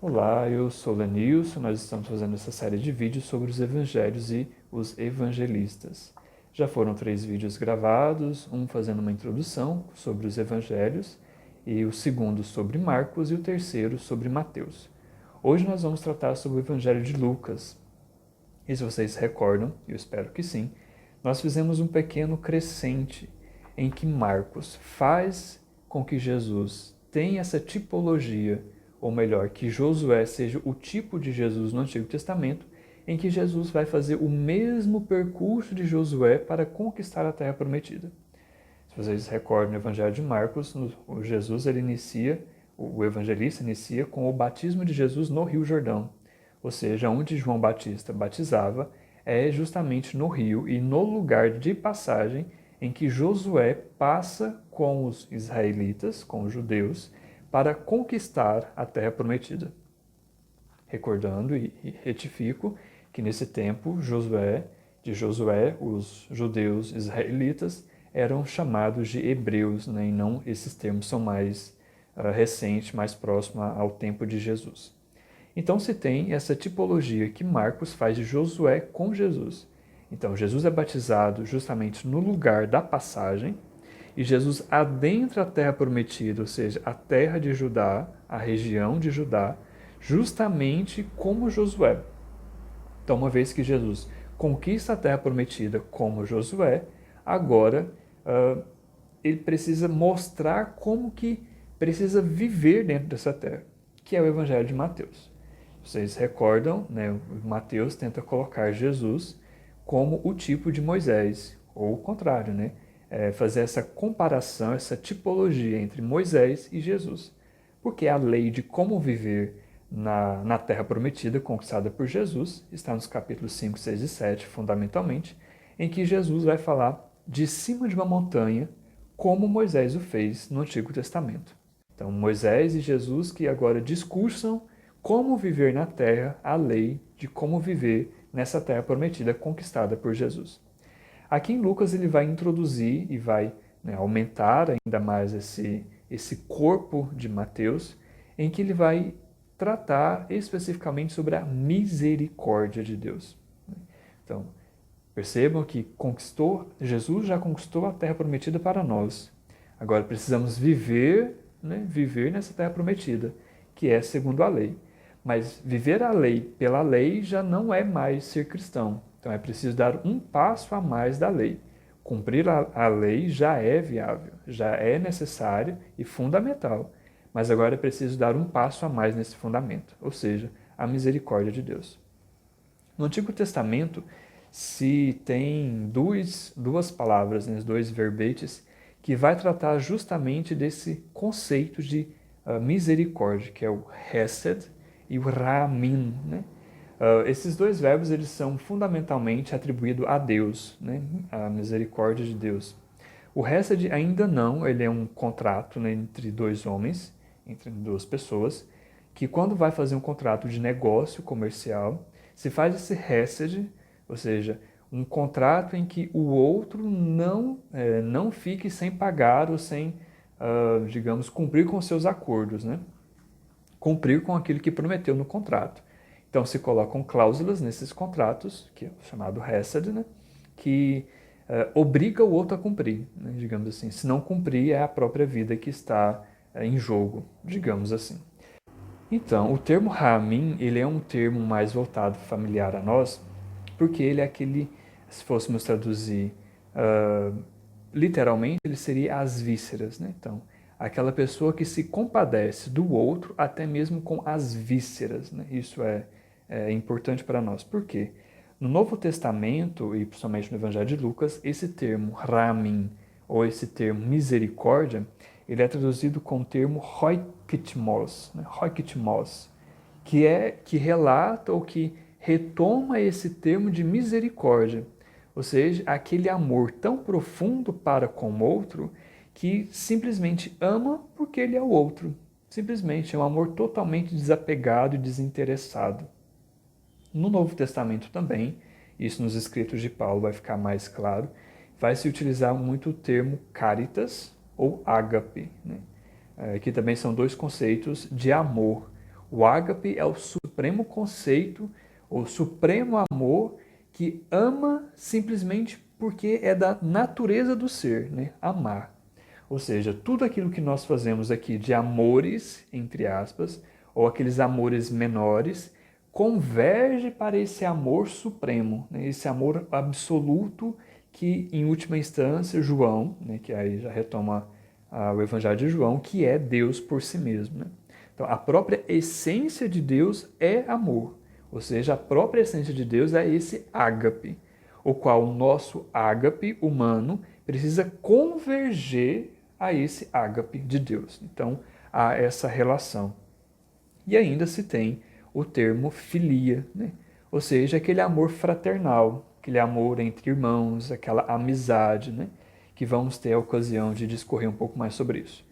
Olá, eu sou Lenilson, nós estamos fazendo essa série de vídeos sobre os evangelhos e os evangelistas. Já foram 3 vídeos gravados, um fazendo uma introdução sobre os evangelhos, e o segundo sobre Marcos e o terceiro sobre Mateus. Hoje nós vamos tratar sobre o evangelho de Lucas. E se vocês se recordam, eu espero que sim, nós fizemos um pequeno crescente em que Marcos faz com que Jesus tenha essa tipologia, ou melhor, que Josué seja o tipo de Jesus no Antigo Testamento, em que Jesus vai fazer o mesmo percurso de Josué para conquistar a Terra Prometida. Se vocês se recordam no Evangelho de Marcos, o evangelista inicia com o batismo de Jesus no Rio Jordão, ou seja, onde João Batista batizava é justamente no rio e no lugar de passagem em que Josué passa com os israelitas, com os judeus, para conquistar a Terra Prometida. Recordando e retifico que nesse tempo de Josué, os judeus israelitas eram chamados de hebreus, né? E não esses termos são mais recentes, mais próximos ao tempo de Jesus. Então se tem essa tipologia que Marcos faz de Josué com Jesus. Então Jesus é batizado justamente no lugar da passagem, e Jesus adentra a terra prometida, ou seja, a terra de Judá, a região de Judá, justamente como Josué. Então, uma vez que Jesus conquista a terra prometida como Josué, agora ele precisa mostrar como que precisa viver dentro dessa terra, que é o Evangelho de Mateus. Vocês recordam, né? Mateus tenta colocar Jesus como o tipo de Moisés, ou o contrário, né? Fazer essa comparação, essa tipologia entre Moisés e Jesus. Porque a lei de como viver na Terra Prometida, conquistada por Jesus, está nos capítulos 5, 6 e 7, fundamentalmente, em que Jesus vai falar de cima de uma montanha, como Moisés o fez no Antigo Testamento. Então, Moisés e Jesus que agora discursam como viver na terra, a lei de como viver nessa terra prometida conquistada por Jesus. Aqui em Lucas ele vai introduzir e vai aumentar ainda mais esse corpo de Mateus, em que ele vai tratar especificamente sobre a misericórdia de Deus. Então, percebam que Jesus já conquistou a terra prometida para nós. Agora precisamos viver nessa terra prometida, que é segundo a lei. Mas viver a lei pela lei já não é mais ser cristão. Então é preciso dar um passo a mais da lei. Cumprir a lei já é viável, já é necessário e fundamental. Mas agora é preciso dar um passo a mais nesse fundamento, ou seja, a misericórdia de Deus. No Antigo Testamento se tem duas palavras, né, 2 verbetes, que vai tratar justamente desse conceito de misericórdia, que é o hesed e o ramin, né? Esses 2 verbos eles são fundamentalmente atribuídos a Deus, né? A misericórdia de Deus. O hesed ainda não, ele é um contrato, né, entre 2 homens, entre 2 pessoas, que quando vai fazer um contrato de negócio comercial, se faz esse hesed, ou seja, um contrato em que o outro não fique sem pagar ou sem, digamos, cumprir com seus acordos, né? Cumprir com aquilo que prometeu no contrato. Então se colocam cláusulas nesses contratos, que é o chamado hesed, né? Que obriga o outro a cumprir, né? Digamos assim. Se não cumprir, é a própria vida que está em jogo, digamos assim. Então, o termo Ramin, ele é um termo mais voltado familiar a nós, porque ele é aquele, se fôssemos traduzir literalmente, ele seria as vísceras, né? Então, aquela pessoa que se compadece do outro até mesmo com as vísceras, né? Isso é importante para nós. Por quê? No Novo Testamento, e principalmente no Evangelho de Lucas, esse termo Ramin, ou esse termo misericórdia, ele é traduzido com o termo hoiktimos, né? Hoiktimos, que relata ou que retoma esse termo de misericórdia, ou seja, aquele amor tão profundo para com o outro que simplesmente ama porque ele é o outro. Simplesmente é um amor totalmente desapegado e desinteressado. No Novo Testamento também, isso nos escritos de Paulo vai ficar mais claro, vai se utilizar muito o termo caritas ou ágape, né? Que também são 2 conceitos de amor. O ágape é o supremo conceito, o supremo amor que ama simplesmente porque é da natureza do ser, né? Amar. Ou seja, tudo aquilo que nós fazemos aqui de amores, entre aspas, ou aqueles amores menores, converge para esse amor supremo, né? Esse amor absoluto que, em última instância, João, né? Que aí já retoma o Evangelho de João, que é Deus por si mesmo, né? Então, a própria essência de Deus é amor, ou seja, a própria essência de Deus é esse ágape, o qual o nosso ágape humano precisa converger a esse ágape de Deus. Então, há essa relação. E ainda se tem o termo filia, né? Ou seja, aquele amor fraternal, aquele amor entre irmãos, aquela amizade, né? Que vamos ter a ocasião de discorrer um pouco mais sobre isso.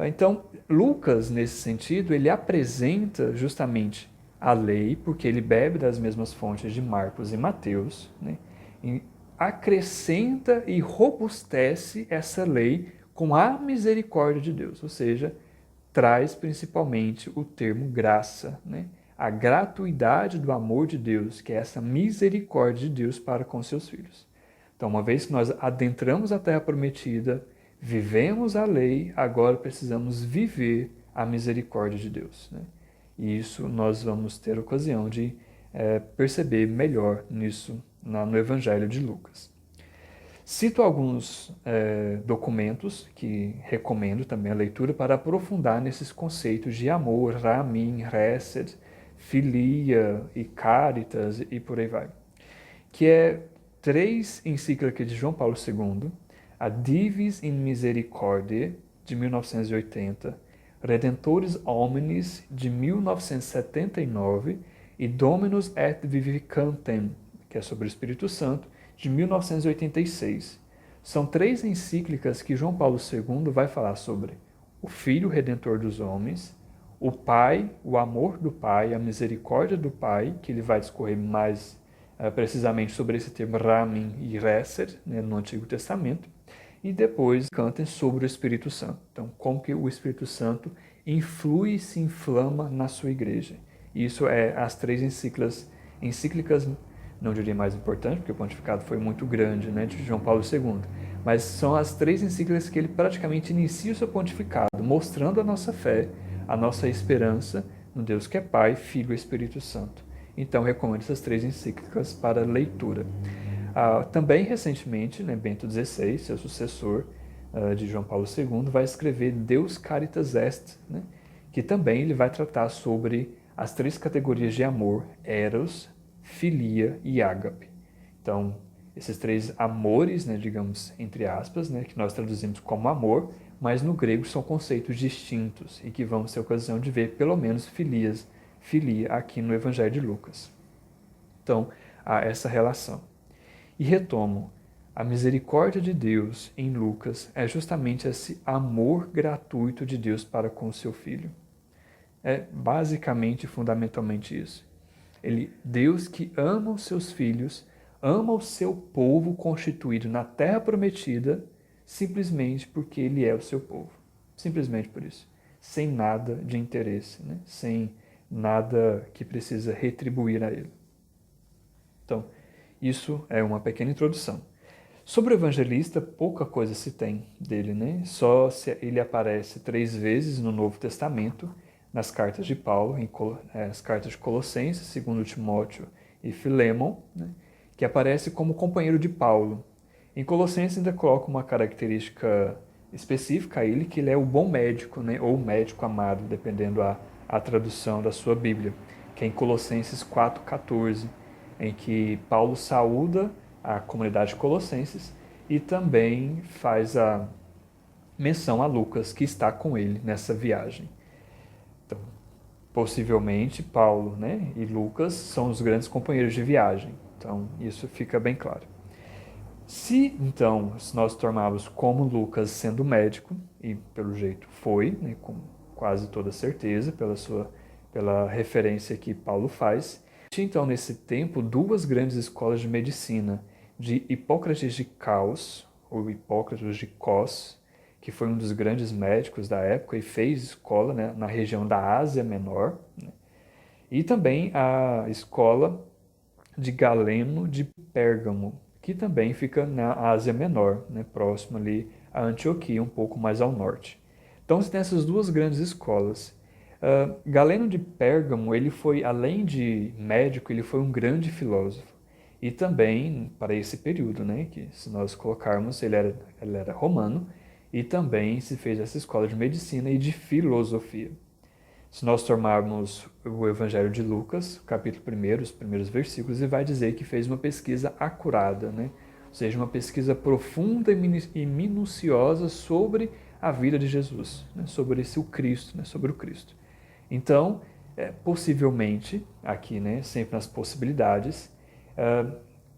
Então, Lucas, nesse sentido, ele apresenta justamente a lei, porque ele bebe das mesmas fontes de Marcos e Mateus, né? E acrescenta e robustece essa lei com a misericórdia de Deus, ou seja, traz principalmente o termo graça, né? A gratuidade do amor de Deus, que é essa misericórdia de Deus para com seus filhos. Então, uma vez que nós adentramos a Terra Prometida, vivemos a lei, agora precisamos viver a misericórdia de Deus, né? E isso nós vamos ter ocasião de perceber melhor nisso no Evangelho de Lucas. Cito alguns documentos que recomendo também a leitura para aprofundar nesses conceitos de amor, ramin, hesed, filia e caritas e por aí vai. Que é 3 encíclicas de João Paulo II, a Divis in Misericordiae, de 1980, Redentores Hominis, de 1979, e Dominus et Vivificantem, que é sobre o Espírito Santo, de 1986. São 3 encíclicas que João Paulo II vai falar sobre o Filho Redentor dos homens, o Pai, o amor do Pai, a misericórdia do Pai, que ele vai discorrer mais precisamente sobre esse termo Ramin e Hesed, né, no Antigo Testamento, e depois cantem sobre o Espírito Santo. Então, como que o Espírito Santo influi e se inflama na sua igreja. Isso é as 3 encíclicas, não diria mais importante, porque o pontificado foi muito grande, né, de João Paulo II, mas são as 3 encíclicas que ele praticamente inicia o seu pontificado, mostrando a nossa fé, a nossa esperança no Deus que é Pai, Filho e Espírito Santo. Então, recomendo essas 3 encíclicas para leitura. Também, recentemente, né, Bento XVI, seu sucessor de João Paulo II, vai escrever Deus Caritas Est, né, que também ele vai tratar sobre as 3 categorias de amor, eros, filia e ágape. Então, esses 3 amores, né, digamos, entre aspas, né, que nós traduzimos como amor, mas no grego são conceitos distintos e que vamos ter ocasião de ver pelo menos filia aqui no Evangelho de Lucas. Então, há essa relação. E retomo, a misericórdia de Deus em Lucas é justamente esse amor gratuito de Deus para com o seu Filho. É basicamente e fundamentalmente isso. Deus que ama os seus filhos, ama o seu povo constituído na terra prometida, simplesmente porque ele é o seu povo. Simplesmente por isso. Sem nada de interesse, né? Sem nada que precisa retribuir a ele. Então, isso é uma pequena introdução. Sobre o evangelista, pouca coisa se tem dele, né? Só se ele aparece 3 vezes no Novo Testamento, nas cartas de Paulo, as cartas de Colossenses, 2 Timóteo e Filemon, né? Que aparece como companheiro de Paulo. Em Colossenses ainda coloca uma característica específica a ele, que ele é o bom médico, né? Ou médico amado, dependendo a tradução da sua Bíblia, que é em Colossenses 4,14, em que Paulo saúda a comunidade de Colossenses e também faz a menção a Lucas, que está com ele nessa viagem. Então, possivelmente Paulo, né, e Lucas são os grandes companheiros de viagem. Então, isso fica bem claro. Se nós tomarmos como Lucas sendo médico, e pelo jeito foi, né, com quase toda certeza, pela referência que Paulo faz, então nesse tempo 2 grandes escolas de medicina, de Hipócrates de Caos, ou Hipócrates de Cos, que foi um dos grandes médicos da época e fez escola, né, na região da Ásia Menor, né? E também a escola de Galeno de Pérgamo, que também fica na Ásia Menor, né, próximo ali a Antioquia, um pouco mais ao norte. Então você tem essas duas grandes escolas. Galeno de Pérgamo, ele foi, além de médico, ele foi um grande filósofo. E também, para esse período, né, que se nós colocarmos, ele era romano, e também se fez essa escola de medicina e de filosofia. Se nós tomarmos o Evangelho de Lucas, capítulo 1, os primeiros versículos, ele vai dizer que fez uma pesquisa acurada, né? Ou seja, uma pesquisa profunda e minuciosa sobre a vida de Jesus, né? Sobre esse o Cristo, né? Sobre o Cristo. Então, possivelmente, aqui, né? Sempre nas possibilidades,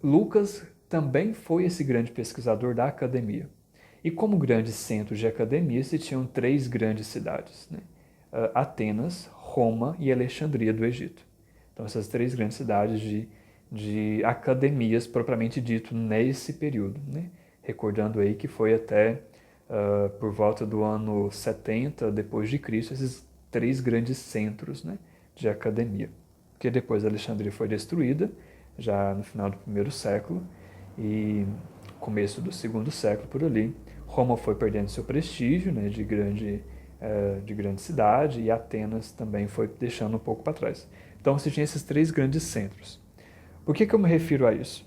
Lucas também foi esse grande pesquisador da academia. E como grandes centros de academia, se tinham três grandes cidades, né? Atenas, Roma e Alexandria do Egito. Então, essas três grandes cidades de academias, propriamente dito, nesse período, né? Recordando aí que foi até por volta do ano 70 depois de Cristo, esses três grandes centros, né, de academia. Porque depois Alexandria foi destruída, já no final do primeiro século, e começo do segundo século por ali. Roma foi perdendo seu prestígio, né, de grande cidade, e Atenas também foi deixando um pouco para trás. Então você tinha esses três grandes centros. Por que eu me refiro a isso?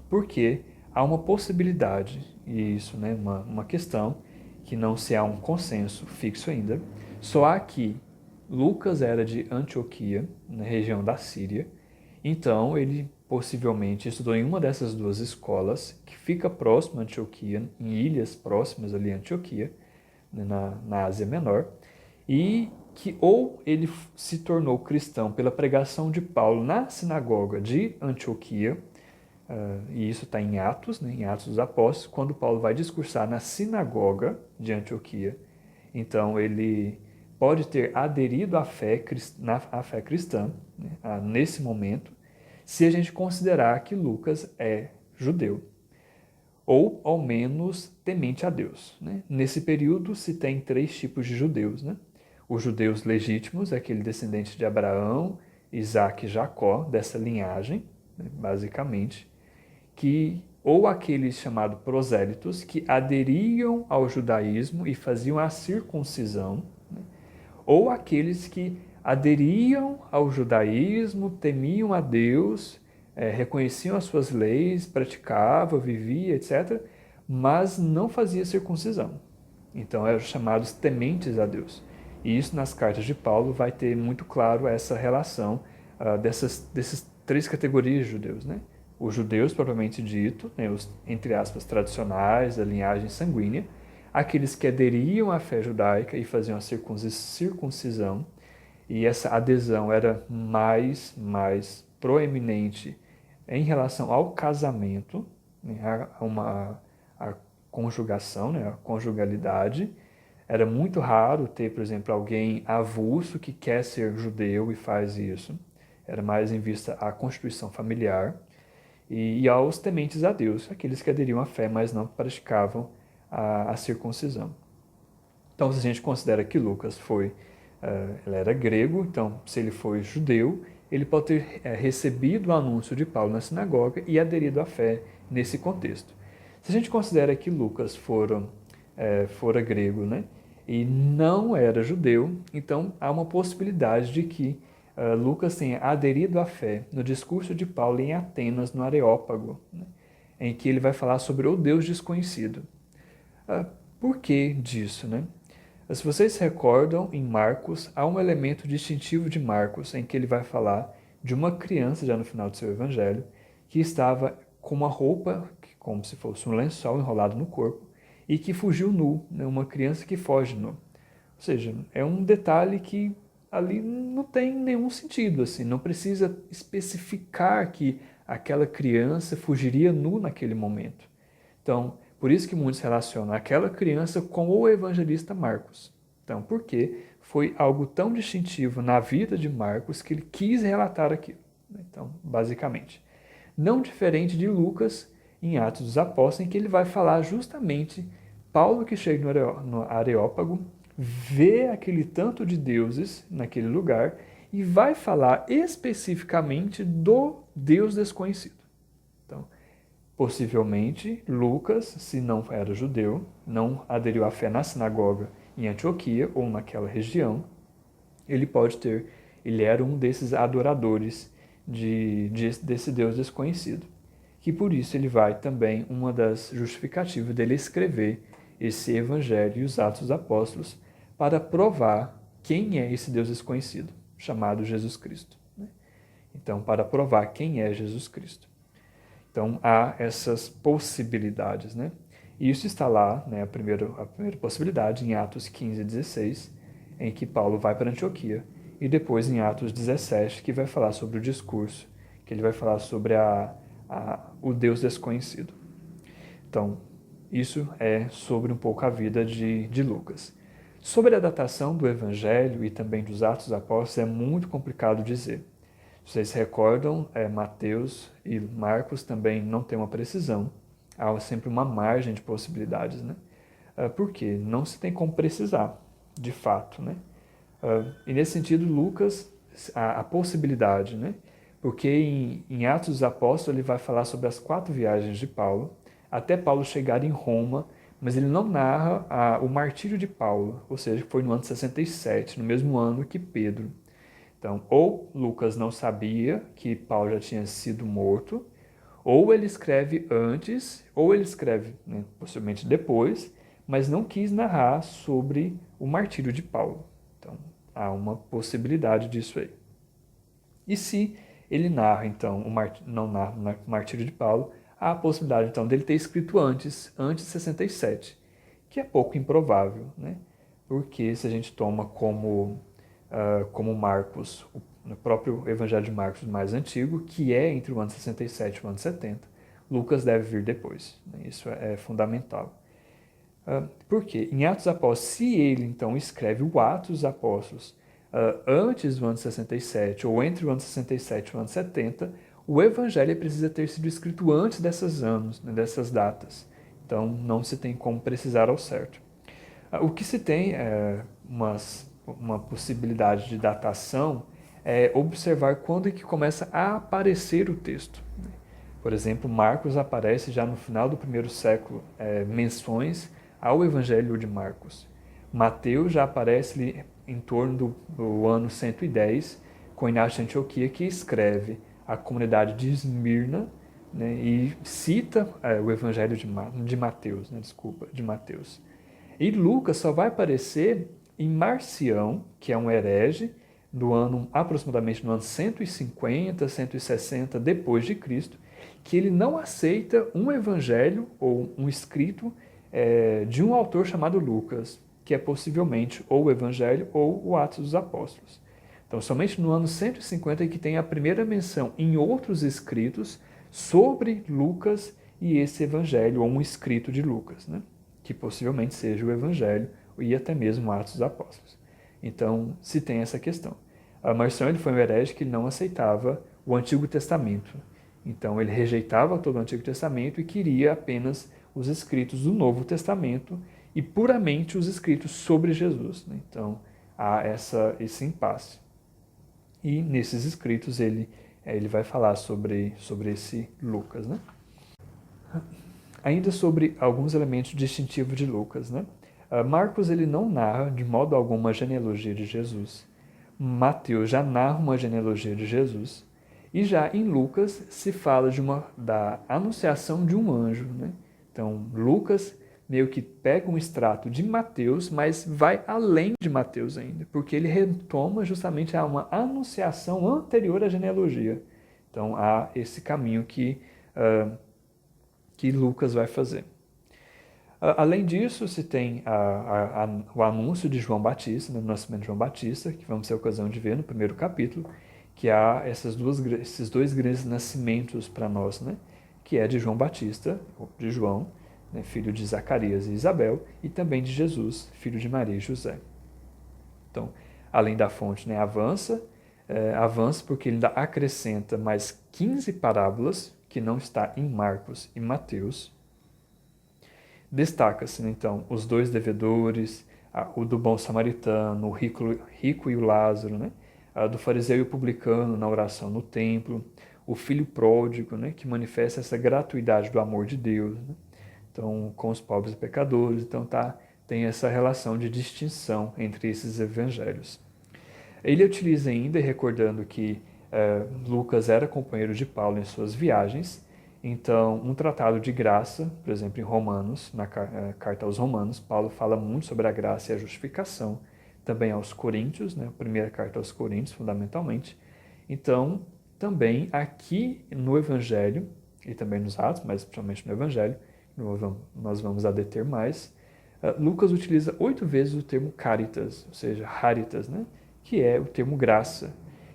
Porque há uma possibilidade, e isso, né, uma questão, que não se há um consenso fixo ainda, só há que Lucas era de Antioquia, na região da Síria, então ele possivelmente estudou em uma dessas duas escolas, que fica próximo a Antioquia, em ilhas próximas ali a Antioquia, na Ásia Menor, e que ou ele se tornou cristão pela pregação de Paulo na sinagoga de Antioquia, e isso está em Atos, né, em Atos dos Apóstolos, quando Paulo vai discursar na sinagoga de Antioquia. Então ele pode ter aderido à fé cristã, né, nesse momento, se a gente considerar que Lucas é judeu, ou ao menos temente a Deus, né? Nesse período se tem três tipos de judeus, né? Os judeus legítimos, aquele descendente de Abraão, Isaac e Jacó, dessa linhagem, né, basicamente, que ou aqueles chamados prosélitos, que aderiam ao judaísmo e faziam a circuncisão, né? Ou aqueles que aderiam ao judaísmo, temiam a Deus, reconheciam as suas leis, praticavam, viviam, etc., mas não fazia circuncisão. Então eram chamados tementes a Deus. E isso nas cartas de Paulo vai ter muito claro essa relação dessas três categorias de judeus, né? Os judeus propriamente dito, né, os, entre aspas, tradicionais, da linhagem sanguínea, aqueles que aderiam à fé judaica e faziam a circuncisão, e essa adesão era mais proeminente em relação ao casamento, né, a conjugação, né, a conjugalidade. Era muito raro ter, por exemplo, alguém avulso que quer ser judeu e faz isso. Era mais em vista à constituição familiar. E aos tementes a Deus, aqueles que aderiam à fé, mas não praticavam a circuncisão. Então, se a gente considera que Lucas ele era grego, então, se ele foi judeu, ele pode ter recebido o anúncio de Paulo na sinagoga e aderido à fé nesse contexto. Se a gente considera que Lucas fora grego, né, e não era judeu, então há uma possibilidade de que Lucas tenha aderido à fé no discurso de Paulo em Atenas, no Areópago, né, em que ele vai falar sobre o Deus desconhecido. Por que disso, né? Se vocês se recordam, em Marcos, há um elemento distintivo de Marcos, em que ele vai falar de uma criança, já no final do seu evangelho, que estava com uma roupa, como se fosse um lençol enrolado no corpo, e que fugiu nu, né? Uma criança que foge nu. Ou seja, é um detalhe que ali não tem nenhum sentido, assim, não precisa especificar que aquela criança fugiria nu naquele momento. Então, por isso que muitos relacionam aquela criança com o evangelista Marcos. Então, porque foi algo tão distintivo na vida de Marcos que ele quis relatar aquilo. Então, basicamente. Não diferente de Lucas, em Atos dos Apóstolos, em que ele vai falar justamente Paulo que chega no Areópago, vê aquele tanto de deuses naquele lugar e vai falar especificamente do Deus desconhecido. Então, possivelmente, Lucas, se não era judeu, não aderiu à fé na sinagoga em Antioquia ou naquela região, ele era um desses adoradores desse Deus desconhecido. Que por isso ele vai também, uma das justificativas dele escrever esse evangelho e os Atos dos Apóstolos para provar quem é esse Deus desconhecido, chamado Jesus Cristo. Então, para provar quem é Jesus Cristo. Então, há essas possibilidades, né? E isso está lá, né, a primeira possibilidade, em Atos 15 e 16, em que Paulo vai para Antioquia, e depois em Atos 17, que vai falar sobre o discurso, que ele vai falar sobre o Deus desconhecido. Então, isso é sobre um pouco a vida de Lucas. Sobre a datação do Evangelho e também dos Atos dos Apóstolos é muito complicado dizer. Vocês se recordam, Mateus e Marcos também não têm uma precisão. Há sempre uma margem de possibilidades, né? Por quê? Não se tem como precisar, de fato, né? E nesse sentido, Lucas, a possibilidade, né? Porque em Atos dos Apóstolos ele vai falar sobre as 4 viagens de Paulo, até Paulo chegar em Roma, mas ele não narra o martírio de Paulo, ou seja, que foi no ano 67, no mesmo ano que Pedro. Então, ou Lucas não sabia que Paulo já tinha sido morto, ou ele escreve antes, ou ele escreve, né, possivelmente depois, mas não quis narrar sobre o martírio de Paulo. Então, há uma possibilidade disso aí. E se ele narra, então, não narra o martírio de Paulo, há a possibilidade, então, dele ter escrito antes de 67, que é pouco improvável, né? Porque se a gente toma como Marcos, o próprio Evangelho de Marcos mais antigo, que é entre o ano 67 e o ano 70, Lucas deve vir depois. Né? Isso é fundamental. Por quê? Em Atos dos Apóstolos, se ele então escreve o Atos dos Apóstolos antes do ano 67, ou entre o ano 67 e o ano 70, o Evangelho precisa ter sido escrito antes desses anos, né, dessas datas. Então, não se tem como precisar ao certo. O que se tem é uma possibilidade de datação é observar quando é que começa a aparecer o texto. Por exemplo, Marcos aparece já no final do primeiro século, menções ao Evangelho de Marcos. Mateus já aparece em torno do ano 110, com Inácio de Antioquia, que escreve a comunidade de Esmirna, né, e cita o Evangelho de Mateus, né, de Mateus. E Lucas só vai aparecer em Marcião, que é um herege, aproximadamente no ano 150, 160 depois de Cristo, que ele não aceita um evangelho ou um escrito de um autor chamado Lucas, que é possivelmente ou o Evangelho ou o Atos dos Apóstolos. Então, somente no ano 150 é que tem a primeira menção em outros escritos sobre Lucas e esse Evangelho, ou um escrito de Lucas, né? Que possivelmente seja o Evangelho e até mesmo Atos dos Apóstolos. Então, se tem essa questão. Marcião ele foi um herege que não aceitava o Antigo Testamento. Então, ele rejeitava todo o Antigo Testamento e queria apenas os escritos do Novo Testamento e puramente os escritos sobre Jesus. Né? Então, há esse impasse. E nesses escritos ele vai falar sobre esse Lucas. Né? Ainda sobre alguns elementos distintivos de Lucas. Né? Marcos ele não narra de modo algum uma genealogia de Jesus. Mateus já narra uma genealogia de Jesus. E já em Lucas se fala da anunciação de um anjo. Né? Então, Lucas meio que pega um extrato de Mateus, mas vai além de Mateus ainda, porque ele retoma justamente a uma anunciação anterior à genealogia. Então, há esse caminho que Lucas vai fazer. Além disso, se tem o anúncio de João Batista, no nascimento de João Batista, que vamos ter a ocasião de ver no primeiro capítulo, que há esses dois grandes nascimentos para nós, né? Que é de João Batista, de João, né? Filho de Zacarias e Isabel, e também de Jesus, filho de Maria e José. Então, além da fonte, né, avança porque ele ainda acrescenta mais 15 parábolas, que não está em Marcos e Mateus. destaca-se, né, então, os dois devedores, o do bom samaritano, o rico e o Lázaro, né, do fariseu e o publicano na oração no templo, o filho pródigo, né, que manifesta essa gratuidade do amor de Deus, né, então, com os pobres e pecadores. Então, tem essa relação de distinção entre esses evangelhos. Ele utiliza ainda, recordando que Lucas era companheiro de Paulo em suas viagens, então um tratado de graça, por exemplo, em Romanos, na carta aos Romanos, Paulo fala muito sobre a graça e a justificação, também aos Coríntios, né, a primeira carta aos Coríntios, fundamentalmente. Então, também aqui no Evangelho, e também nos Atos, mas principalmente no Evangelho, nós vamos a deter mais, Lucas utiliza 8 vezes o termo caritas, ou seja, haritas, né, que é o termo graça,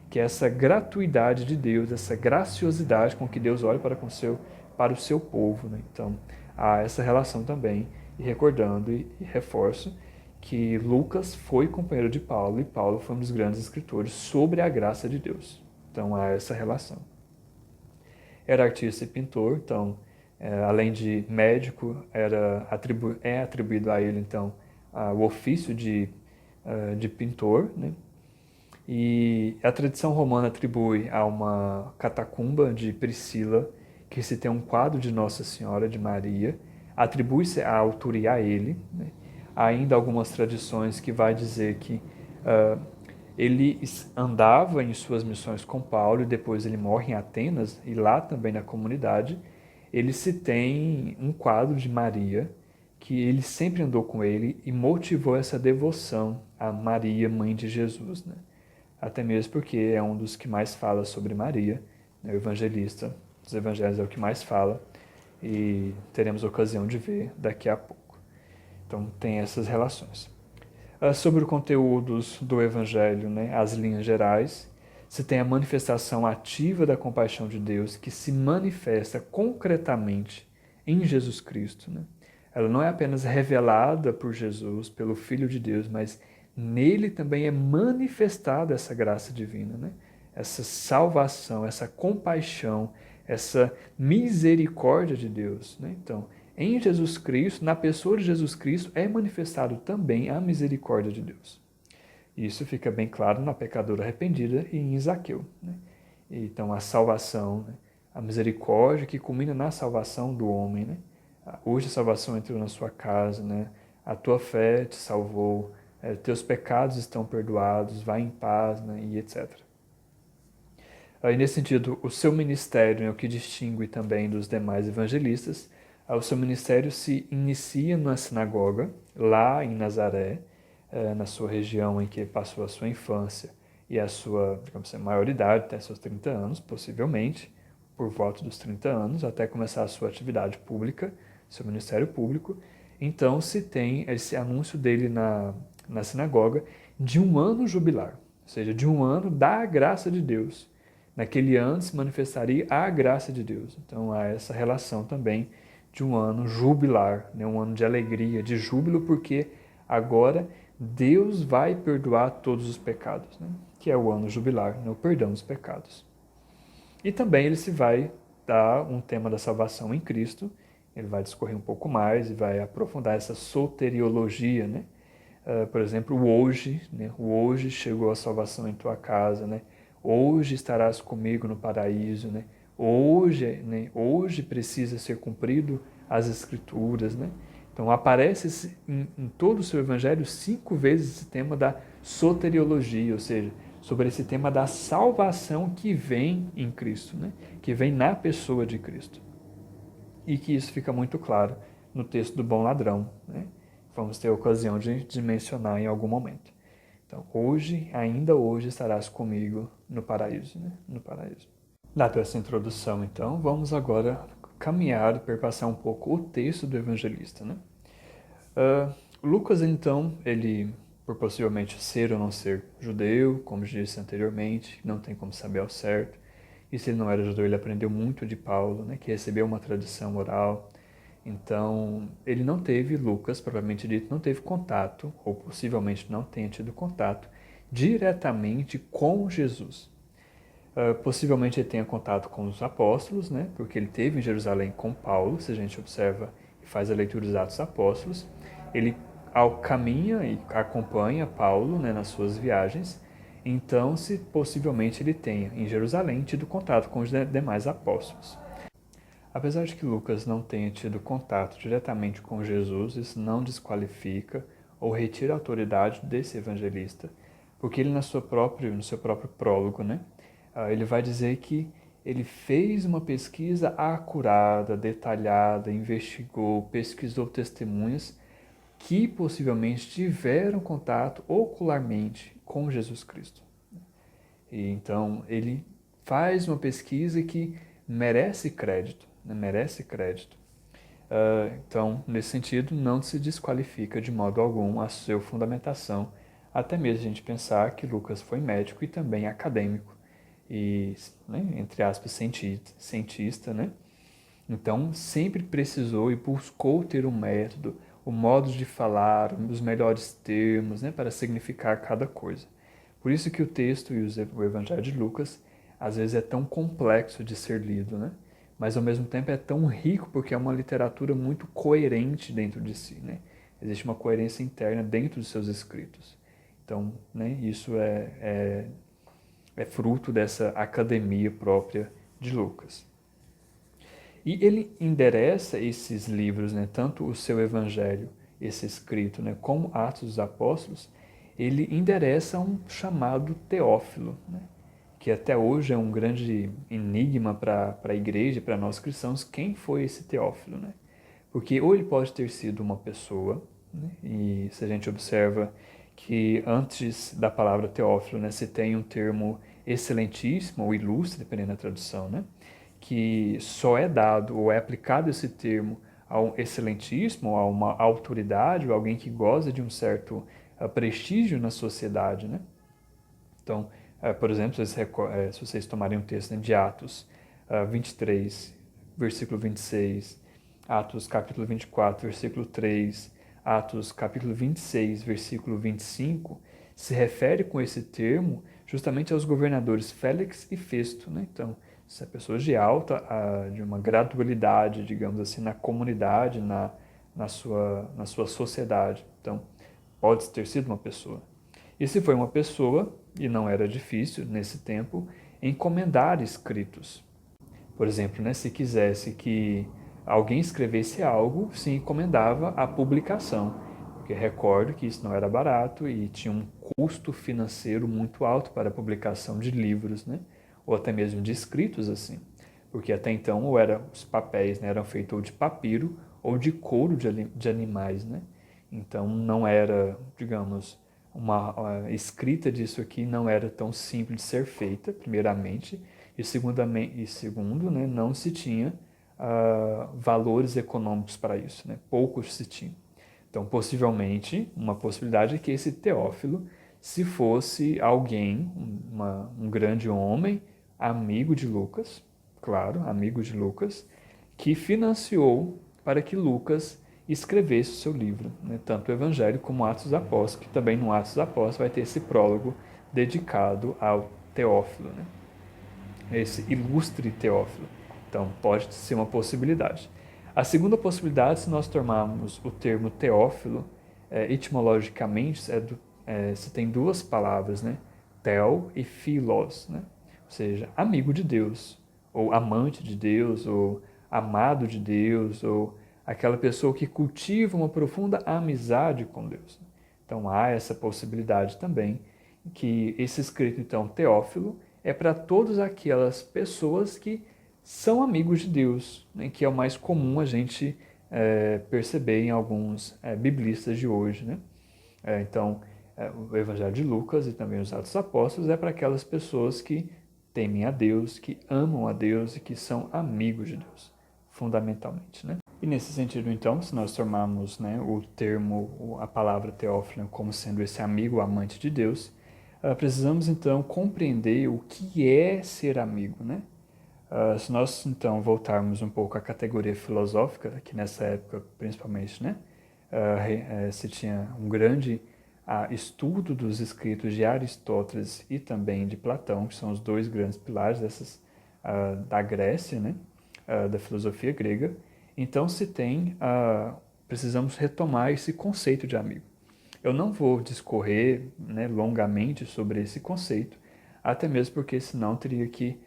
que é essa gratuidade de Deus, essa graciosidade com que Deus olha para o seu povo, né? Então, há essa relação também, e recordando e reforço que Lucas foi companheiro de Paulo e Paulo foi um dos grandes escritores sobre a graça de Deus. Então, há essa relação. Era artista e pintor, então, além de médico, é atribuído a ele, então, o ofício de pintor, né? E a tradição romana atribui a uma catacumba de Priscila, que se tem um quadro de Nossa Senhora de Maria, atribui-se a autoria a ele, né? Há ainda algumas tradições que vai dizer que ele andava em suas missões com Paulo e depois ele morre em Atenas, e lá também na comunidade, ele se tem um quadro de Maria, que ele sempre andou com ele e motivou essa devoção a Maria, mãe de Jesus, né? Até mesmo porque é um dos que mais fala sobre Maria, né? O evangelista dos evangelhos é o que mais fala, e teremos ocasião de ver daqui a pouco. Então tem essas relações. Sobre os conteúdos do evangelho, né? As linhas gerais, se tem a manifestação ativa da compaixão de Deus, que se manifesta concretamente em Jesus Cristo, né? Ela não é apenas revelada por Jesus, pelo Filho de Deus, mas nele também é manifestada essa graça divina, né? Essa salvação, essa compaixão, essa misericórdia de Deus, né? Então, em Jesus Cristo, na pessoa de Jesus Cristo, é manifestado também a misericórdia de Deus. Isso fica bem claro na pecadora arrependida e em Zaqueu, né? Então, a salvação, né? A misericórdia que culmina na salvação do homem, né? Hoje a salvação entrou na sua casa, né? A tua fé te salvou, teus pecados estão perdoados, vai em paz, né? E etc. Aí, nesse sentido, o seu ministério é o que distingue também dos demais evangelistas. O seu ministério se inicia na sinagoga, lá em Nazaré, na sua região em que passou a sua infância e a sua, digamos assim, maioridade, até seus 30 anos, possivelmente, por volta dos 30 anos, até começar a sua atividade pública, seu ministério público. Então, se tem esse anúncio dele na sinagoga de um ano jubilar, ou seja, de um ano da graça de Deus. Naquele ano se manifestaria a graça de Deus. Então, há essa relação também de um ano jubilar, né? Um ano de alegria, de júbilo, porque agora Deus vai perdoar todos os pecados, né? Que é o ano jubilar, né? O perdão dos pecados. E também ele se vai dar um tema da salvação em Cristo, ele vai discorrer um pouco mais e vai aprofundar essa soteriologia, né? Por exemplo, o hoje, né? O hoje chegou a salvação em tua casa, né? Hoje estarás comigo no paraíso, né? Hoje precisa ser cumprido as Escrituras, né? Então aparece em todo o seu evangelho 5 vezes esse tema da soteriologia, ou seja, sobre esse tema da salvação que vem em Cristo, né? Que vem na pessoa de Cristo. E que isso fica muito claro no texto do bom ladrão, né? Vamos ter a ocasião de mencionar em algum momento. Então, ainda hoje estarás comigo no paraíso, né? No paraíso. Dada essa introdução, então, vamos agora caminhar, perpassar um pouco o texto do evangelista, né? Lucas, então, ele, por possivelmente ser ou não ser judeu, como disse anteriormente, não tem como saber ao certo. E se ele não era judeu, ele aprendeu muito de Paulo, né, que recebeu uma tradição oral. Então, ele não teve, Lucas, propriamente dito, não teve contato, ou possivelmente não tenha tido contato, diretamente com Jesus. Possivelmente ele tenha contato com os apóstolos, né, porque ele teve em Jerusalém com Paulo, se a gente observa faz a leitura dos Atos Apóstolos, ele caminha e acompanha Paulo, né, nas suas viagens. Então, se possivelmente ele tenha, em Jerusalém, tido contato com os demais apóstolos. Apesar de que Lucas não tenha tido contato diretamente com Jesus, isso não desqualifica ou retira a autoridade desse evangelista, porque ele no seu próprio prólogo, né, ele vai dizer que ele fez uma pesquisa acurada, detalhada, investigou, pesquisou testemunhas que possivelmente tiveram contato ocularmente com Jesus Cristo. E então ele faz uma pesquisa que merece crédito, né? Merece crédito. Então, nesse sentido, não se desqualifica de modo algum a sua fundamentação, até mesmo a gente pensar que Lucas foi médico e também acadêmico, e, né, entre aspas, cientista, né? Então, sempre precisou e buscou ter um método, o modo de falar, os melhores termos, né, para significar cada coisa. Por isso que o texto e o Evangelho de Lucas, às vezes, é tão complexo de ser lido, né? Mas, ao mesmo tempo, é tão rico porque é uma literatura muito coerente dentro de si, né? Existe uma coerência interna dentro dos seus escritos. Então, né, isso é fruto dessa academia própria de Lucas. E ele endereça esses livros, né, tanto o seu evangelho, esse escrito, né, como Atos dos Apóstolos, ele endereça um chamado Teófilo, né, que até hoje é um grande enigma para a igreja, para nós cristãos, quem foi esse Teófilo, né? Porque ou ele pode ter sido uma pessoa, né, e se a gente observa que antes da palavra Teófilo, né, se tem um termo excelentíssimo ou ilustre, dependendo da tradução, né? Que só é dado ou é aplicado esse termo a um excelentíssimo, a uma autoridade, ou alguém que goza de um certo prestígio na sociedade, né? Então, por exemplo, se vocês tomarem um texto, né, de Atos 23, versículo 26, Atos capítulo 24, versículo 3, Atos capítulo 26, versículo 25, se refere com esse termo justamente aos governadores Félix e Festo, né? Então, são pessoas de alta, de uma gradualidade, digamos assim, na comunidade, na sua sociedade. Então, pode ter sido uma pessoa. E se foi uma pessoa, e não era difícil nesse tempo, encomendar escritos. Por exemplo, né, se quisesse que alguém escrevesse algo, se encomendava a publicação. Porque recordo que isso não era barato e tinha um custo financeiro muito alto para a publicação de livros, né? Ou até mesmo de escritos assim. Porque até então os papéis, né, eram feitos ou de papiro ou de couro de animais, né? Então não era, digamos, uma escrita disso aqui não era tão simples de ser feita, primeiramente, e segundo, né, não se tinha valores econômicos para isso, né? Poucos se tinham. Então, possivelmente, uma possibilidade é que esse Teófilo, se fosse alguém, um grande homem, amigo de Lucas, claro, amigo de Lucas, que financiou para que Lucas escrevesse o seu livro, né? Tanto o Evangelho como Atos dos Apóstolos, que também no Atos dos Apóstolos vai ter esse prólogo dedicado ao Teófilo, né? Esse ilustre Teófilo. Então, pode ser uma possibilidade. A segunda possibilidade, se nós tomarmos o termo Teófilo, etimologicamente, se tem duas palavras, né? Tel e Philos, né? Ou seja, amigo de Deus, ou amante de Deus, ou amado de Deus, ou aquela pessoa que cultiva uma profunda amizade com Deus. Então, há essa possibilidade também, que esse escrito, então, Teófilo, é para todas aquelas pessoas que são amigos de Deus, né, que é o mais comum a gente perceber em alguns biblistas de hoje, né? Então, o Evangelho de Lucas e também os Atos dos Apóstolos é para aquelas pessoas que temem a Deus, que amam a Deus e que são amigos de Deus, fundamentalmente, né? E nesse sentido, então, se nós tomarmos, né, o termo, a palavra Teófilo como sendo esse amigo, amante de Deus, precisamos, então, compreender o que é ser amigo, né? Se nós, então, voltarmos um pouco à categoria filosófica, que nessa época, principalmente, né, se tinha um grande estudo dos escritos de Aristóteles e também de Platão, que são os dois grandes pilares da Grécia, né, da filosofia grega. Então precisamos retomar esse conceito de amigo. Eu não vou discorrer, né, longamente sobre esse conceito, até mesmo porque senão teria que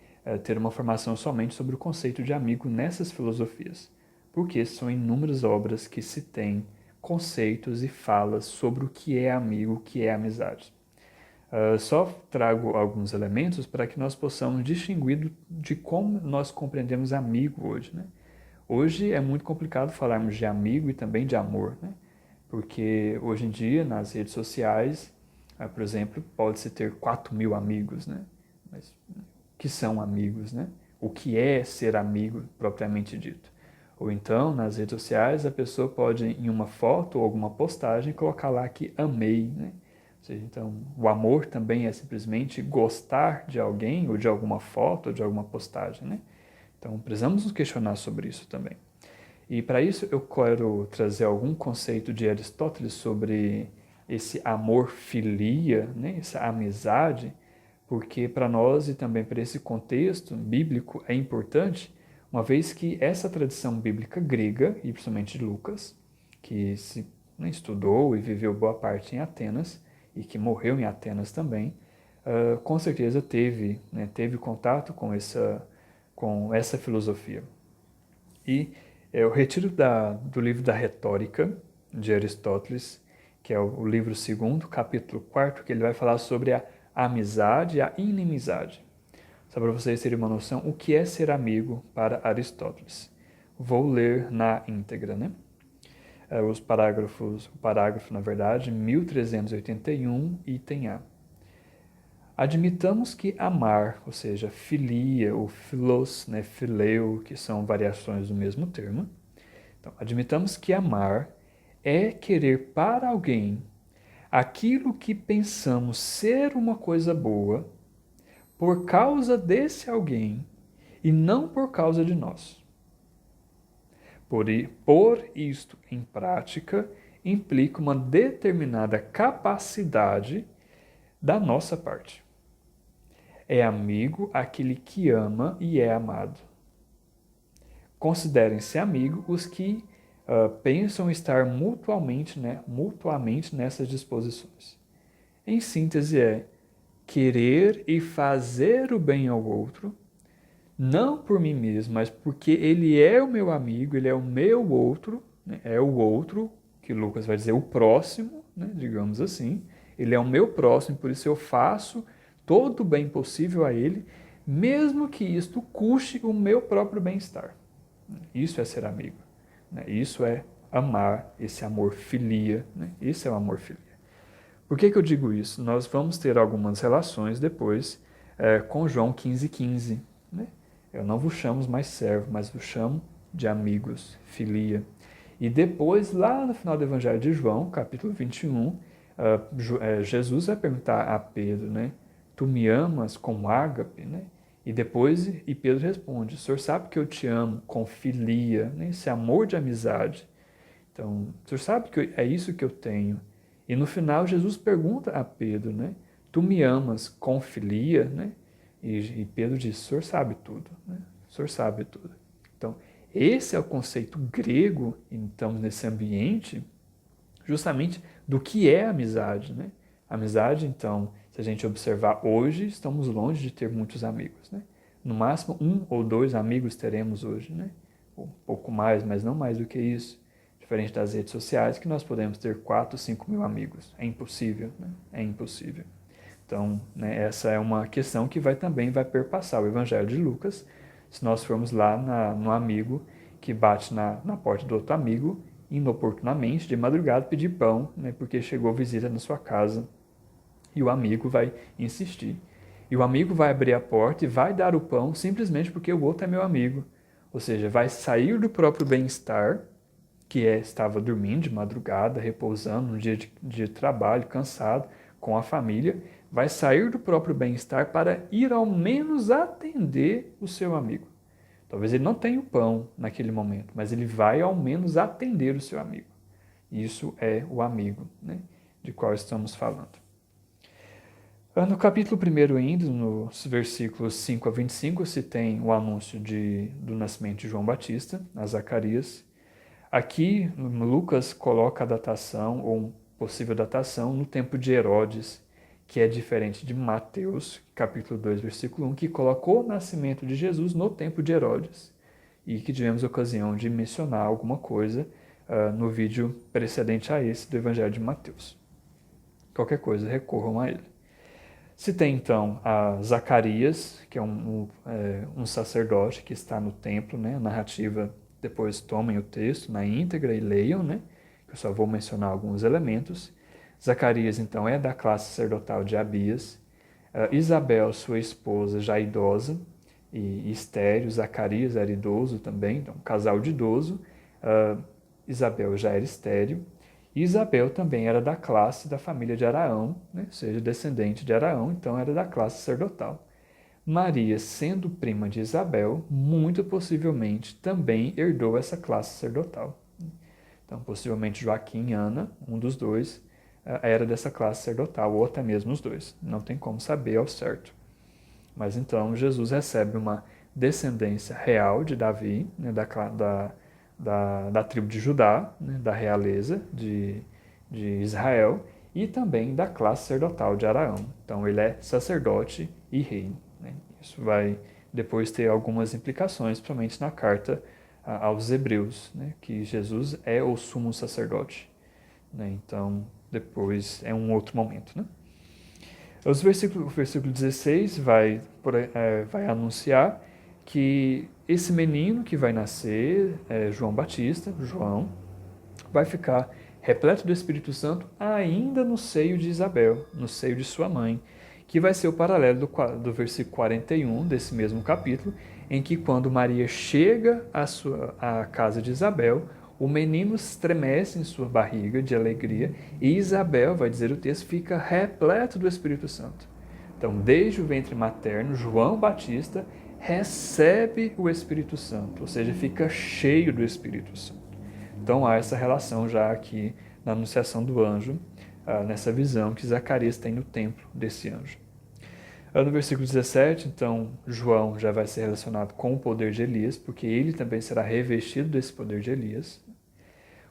ter uma formação somente sobre o conceito de amigo nessas filosofias, porque são inúmeras obras que se têm conceitos e falas sobre o que é amigo, o que é amizade. Só trago alguns elementos para que nós possamos distinguir de como nós compreendemos amigo hoje, né? Hoje é muito complicado falarmos de amigo e também de amor, né? Porque hoje em dia, nas redes sociais, por exemplo, pode-se ter 4.000 amigos, né? Mas o que são amigos, né? O que é ser amigo, propriamente dito? Ou então, nas redes sociais, a pessoa pode, em uma foto ou alguma postagem, colocar lá que amei, né? Ou seja, então, o amor também é simplesmente gostar de alguém, ou de alguma foto, ou de alguma postagem, né? Então, precisamos nos questionar sobre isso também. E para isso eu quero trazer algum conceito de Aristóteles sobre esse amor-filia, né? Essa amizade, porque para nós e também para esse contexto bíblico é importante, uma vez que essa tradição bíblica grega, e principalmente de Lucas, que se estudou e viveu boa parte em Atenas, e que morreu em Atenas também, com certeza teve contato com essa filosofia. E eu retiro do livro da Retórica, de Aristóteles, que é o livro 2º, capítulo 4, que ele vai falar sobre a amizade e a inimizade. Só para vocês terem uma noção, o que é ser amigo para Aristóteles. Vou ler na íntegra, né? O parágrafo, na verdade, 1381, item A. Admitamos que amar, ou seja, filia ou philos, né, phileo, que são variações do mesmo termo. Então, admitamos que amar é querer para alguém aquilo que pensamos ser uma coisa boa por causa desse alguém e não por causa de nós. Por isto em prática implica uma determinada capacidade da nossa parte. É amigo aquele que ama e é amado. Considerem-se amigos os que pensam estar mutuamente nessas disposições. Em síntese querer e fazer o bem ao outro, não por mim mesmo, mas porque ele é o meu amigo, ele é o meu outro, né? É o outro, que Lucas vai dizer o próximo, né? Digamos assim. Ele é o meu próximo, por isso eu faço todo o bem possível a ele, mesmo que isto custe o meu próprio bem-estar. Isso é ser amigo. Né? Isso é amar, esse amor filia. Né? Esse é o amor filia. Por que eu digo isso? Nós vamos ter algumas relações depois com João 15,15. Né? Eu não vos chamo mais servo, mas vos chamo de amigos, filia. E depois, lá no final do Evangelho de João, capítulo 21, Jesus vai perguntar a Pedro, né? Tu me amas com ágape, né? E Pedro responde, o Senhor sabe que eu te amo com filia, né? Esse amor de amizade. Então, o Senhor sabe que é isso que eu tenho. E no final, Jesus pergunta a Pedro, né? Tu me amas com filia, né? E Pedro diz, o Senhor sabe tudo, né? O Senhor sabe tudo. Então, esse é o conceito grego, então, nesse ambiente, justamente do que é amizade, né? Amizade, então, se a gente observar hoje, estamos longe de ter muitos amigos, né? No máximo, 1 ou 2 amigos teremos hoje, né? Um pouco mais, mas não mais do que isso. Diferente das redes sociais, que nós podemos ter 4, 5 mil amigos. É impossível, né? É impossível. Então, né, essa é uma questão que também vai perpassar o Evangelho de Lucas, se nós formos lá no amigo que bate na porta do outro amigo, inoportunamente, de madrugada, pedir pão, né, porque chegou visita na sua casa, e o amigo vai insistir. E o amigo vai abrir a porta e vai dar o pão simplesmente porque o outro é meu amigo. Ou seja, vai sair do próprio bem-estar, estava dormindo de madrugada, repousando, num dia de trabalho, cansado, com a família, vai sair do próprio bem-estar para ir ao menos atender o seu amigo. Talvez ele não tenha o pão naquele momento, mas ele vai ao menos atender o seu amigo. Isso é o amigo, né, de qual estamos falando. No capítulo 1 ainda, nos versículos 5 a 25, se tem o anúncio do nascimento de João Batista, a Zacarias. Aqui, Lucas coloca a datação, ou possível datação, no tempo de Herodes, que é diferente de Mateus, capítulo 2, versículo 1, que colocou o nascimento de Jesus no tempo de Herodes, e que tivemos ocasião de mencionar alguma coisa no vídeo precedente a esse do Evangelho de Mateus. Qualquer coisa, recorram a ele. Se tem então a Zacarias, que é um sacerdote que está no templo, né? A narrativa, depois tomem o texto na íntegra e leiam, né? Eu só vou mencionar alguns elementos. Zacarias, então, é da classe sacerdotal de Abias. Isabel, sua esposa, já idosa e estéril. Zacarias era idoso também, então, um casal de idoso. Isabel já era estéril. E Isabel também era da classe da família de Araão, né? Ou seja, descendente de Araão, então era da classe sacerdotal. Maria, sendo prima de Isabel, muito possivelmente também herdou essa classe sacerdotal. Então, possivelmente Joaquim e Ana, um dos dois, era dessa classe sacerdotal, ou até mesmo os dois. Não tem como saber ao certo. Mas então Jesus recebe uma descendência real de Davi, né, da tribo de Judá, né, da realeza de Israel, e também da classe sacerdotal de Araão. Então ele é sacerdote e rei. Né? Isso vai depois ter algumas implicações, principalmente na carta aos Hebreus, né, que Jesus é o sumo sacerdote. Né? Então depois é um outro momento. Né? O versículo 16 vai anunciar que esse menino que vai nascer, João Batista, João, vai ficar repleto do Espírito Santo ainda no seio de Isabel, no seio de sua mãe, que vai ser o paralelo do versículo 41 desse mesmo capítulo, em que quando Maria chega à casa de Isabel, o menino estremece em sua barriga de alegria e Isabel, vai dizer o texto, fica repleto do Espírito Santo. Então, desde o ventre materno, João Batista recebe o Espírito Santo, ou seja, fica cheio do Espírito Santo. Então, há essa relação já aqui na anunciação do anjo, nessa visão que Zacarias tem no templo desse anjo. No versículo 17, então, João já vai ser relacionado com o poder de Elias, porque ele também será revestido desse poder de Elias.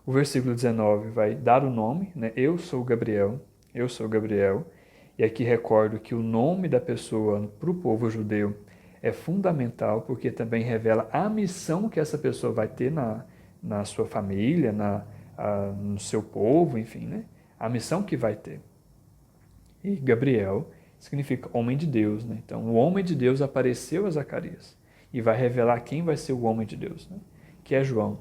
O versículo 19 vai dar o nome, né? Eu sou Gabriel, e aqui recordo que o nome da pessoa para o povo judeu é fundamental, porque também revela a missão que essa pessoa vai ter na sua família, no seu povo, enfim, né? A missão que vai ter. E Gabriel significa homem de Deus, né? Então, o homem de Deus apareceu a Zacarias e vai revelar quem vai ser o homem de Deus, né? Que é João.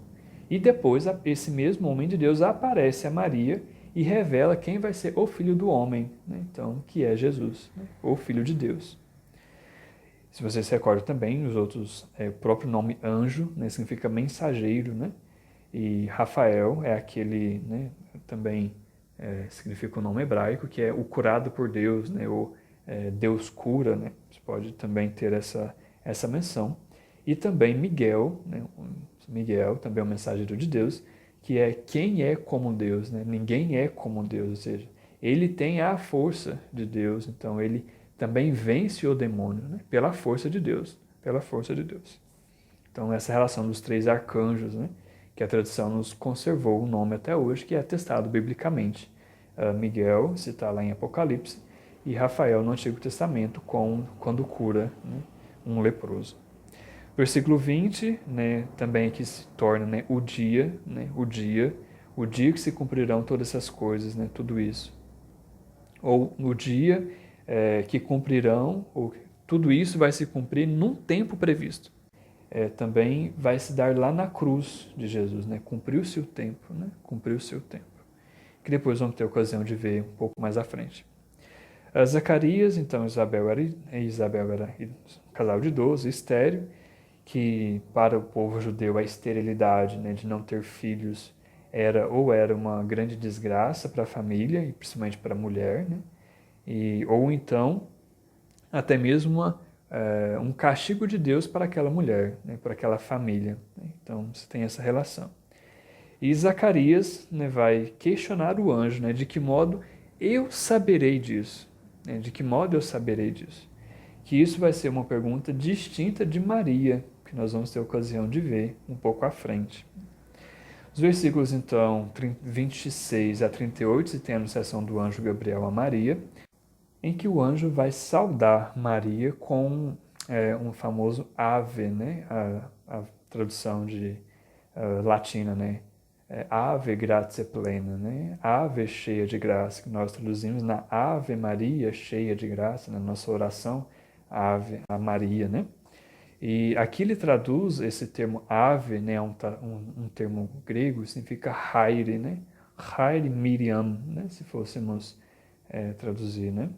E depois, esse mesmo homem de Deus aparece a Maria e revela quem vai ser o filho do homem, né? Então, que é Jesus, né? O filho de Deus. Se vocês se recordam também, os outros, o próprio nome anjo, né? Significa mensageiro, né? E Rafael é aquele, né? Também significa o nome hebraico, que é o curado por Deus, né? Ou Deus cura, né? Você pode também ter essa menção. E também Miguel, né? Miguel, também é um mensageiro de Deus, que é quem é como Deus, né? Ninguém é como Deus, ou seja, ele tem a força de Deus, então ele também vence o demônio, né? Pela força de Deus, pela força de Deus. Então essa relação dos três arcanjos, né? Que a tradição nos conservou o nome até hoje, que é atestado biblicamente. Miguel, citado lá em Apocalipse, e Rafael no Antigo Testamento, quando cura, né? Um leproso. Versículo 20, né, também aqui se torna, né, o dia que se cumprirão todas essas coisas, né, tudo isso. Ou no dia que cumprirão, ou tudo isso vai se cumprir num tempo previsto. Também vai se dar lá na cruz de Jesus, né, cumpriu-se o tempo, né, cumpriu-se o tempo. Que depois vamos ter ocasião de ver um pouco mais à frente. Zacarias, então Isabel era um casal de idoso, estéril, que para o povo judeu a esterilidade, né, de não ter filhos era uma grande desgraça para a família e principalmente para a mulher, né, ou então até mesmo um castigo de Deus para aquela mulher, né, para aquela família. Né. Então você tem essa relação. E Zacarias, né, vai questionar o anjo, né, de que modo eu saberei disso. De que modo eu saberei disso? Que isso vai ser uma pergunta distinta de Maria, que nós vamos ter ocasião de ver um pouco à frente. Os versículos, então, 26 a 38, se tem a anunciação do anjo Gabriel a Maria, em que o anjo vai saudar Maria com um famoso ave, né? A tradução de latina, né? Ave gratia plena, né? Ave cheia de graça, que nós traduzimos na Ave Maria cheia de graça, na nossa oração, Ave a Maria, né? E aqui ele traduz esse termo ave, né, um termo grego, significa haire, né? Haire Miriam, né, se fôssemos traduzir, né?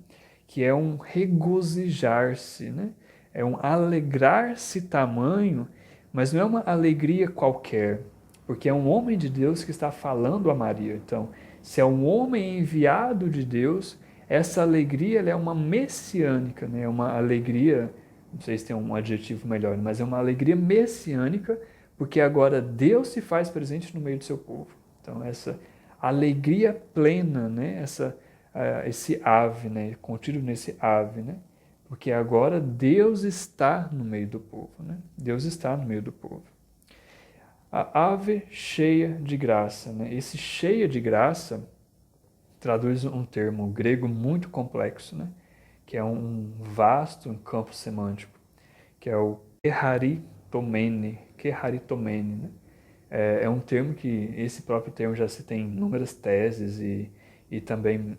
Que é um regozijar-se, né? É um alegrar-se tamanho, mas não é uma alegria qualquer, porque é um homem de Deus que está falando a Maria. Então, se é um homem enviado de Deus, essa alegria ela é uma messiânica, né? É uma alegria, não sei se tem um adjetivo melhor, mas é uma alegria messiânica, porque agora Deus se faz presente no meio do seu povo. Então, essa alegria plena, né? Esse ave, né? Contido nesse ave, né? Porque agora Deus está no meio do povo, né? Deus está no meio do povo. A ave cheia de graça, né? Esse cheia de graça traduz um termo grego muito complexo, né? Que é um vasto campo semântico, que é o keharitomene, né? É um termo que, esse próprio termo já se tem inúmeras teses e também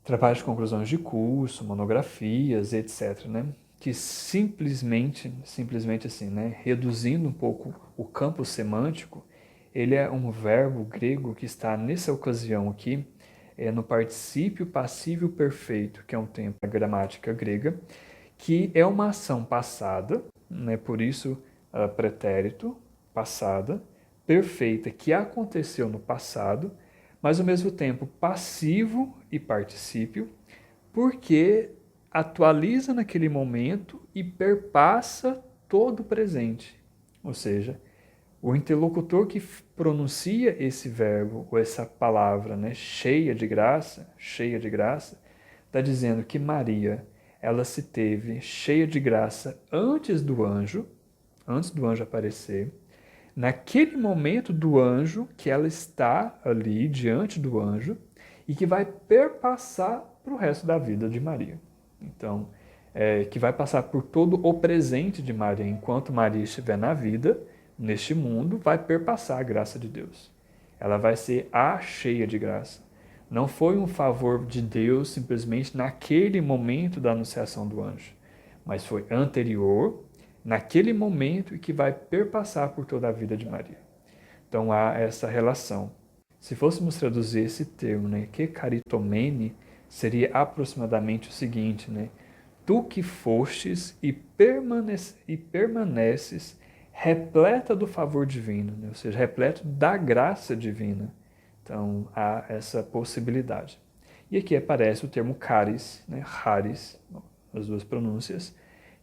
trabalhos de conclusões de curso, monografias, etc., né? Que simplesmente assim, né? Reduzindo um pouco o campo semântico, ele é um verbo grego que está, nessa ocasião aqui, no particípio passível perfeito, que é um tempo da gramática grega, que é uma ação passada, né? Por isso, pretérito, passada, perfeita, que aconteceu no passado, mas ao mesmo tempo passivo e particípio, porque atualiza naquele momento e perpassa todo o presente. Ou seja, o interlocutor que pronuncia esse verbo ou essa palavra, né, cheia de graça, está dizendo que Maria, ela se teve cheia de graça antes do anjo aparecer. Naquele momento do anjo, que ela está ali diante do anjo e que vai perpassar para o resto da vida de Maria. Então, que vai passar por todo o presente de Maria. Enquanto Maria estiver na vida, neste mundo, vai perpassar a graça de Deus. Ela vai ser a cheia de graça. Não foi um favor de Deus simplesmente naquele momento da anunciação do anjo, mas foi anterior, naquele momento, e que vai perpassar por toda a vida de Maria. Então há essa relação. Se fôssemos traduzir esse termo, né, que caritomene, seria aproximadamente o seguinte, né? Tu que fostes e permaneces repleta do favor divino, né? Ou seja, repleto da graça divina. Então há essa possibilidade. E aqui aparece o termo charis, né? Charis, as duas pronúncias,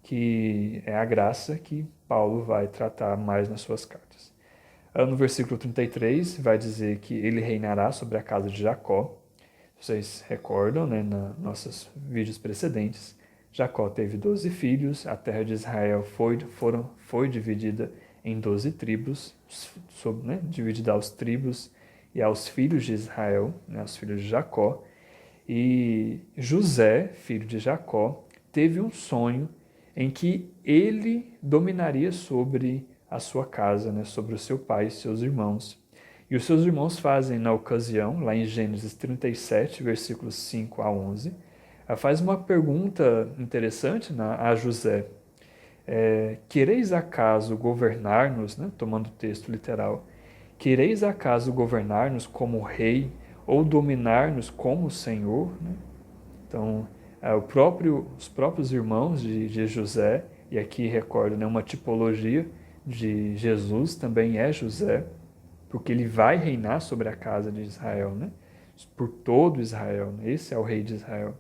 que é a graça que Paulo vai tratar mais nas suas cartas. No versículo 33 vai dizer que ele reinará sobre a casa de Jacó. Vocês recordam, né, nos nossos vídeos precedentes, Jacó teve 12 filhos, a terra de Israel foi dividida em 12 tribos, né, dividida aos tribos e aos filhos de Israel, né, aos filhos de Jacó. E José, filho de Jacó, teve um sonho em que ele dominaria sobre a sua casa, né, sobre o seu pai e seus irmãos. E os seus irmãos fazem, na ocasião, lá em Gênesis 37, versículos 5 a 11, faz uma pergunta interessante, né, a José. Quereis acaso governar-nos, né, tomando o texto literal, quereis acaso governar-nos como rei ou dominar-nos como Senhor? Né? Então, os próprios irmãos de José, e aqui recordo, né, uma tipologia de Jesus, também é José, porque ele vai reinar sobre a casa de Israel, né? Por todo Israel. Né? Esse é o rei de Israel.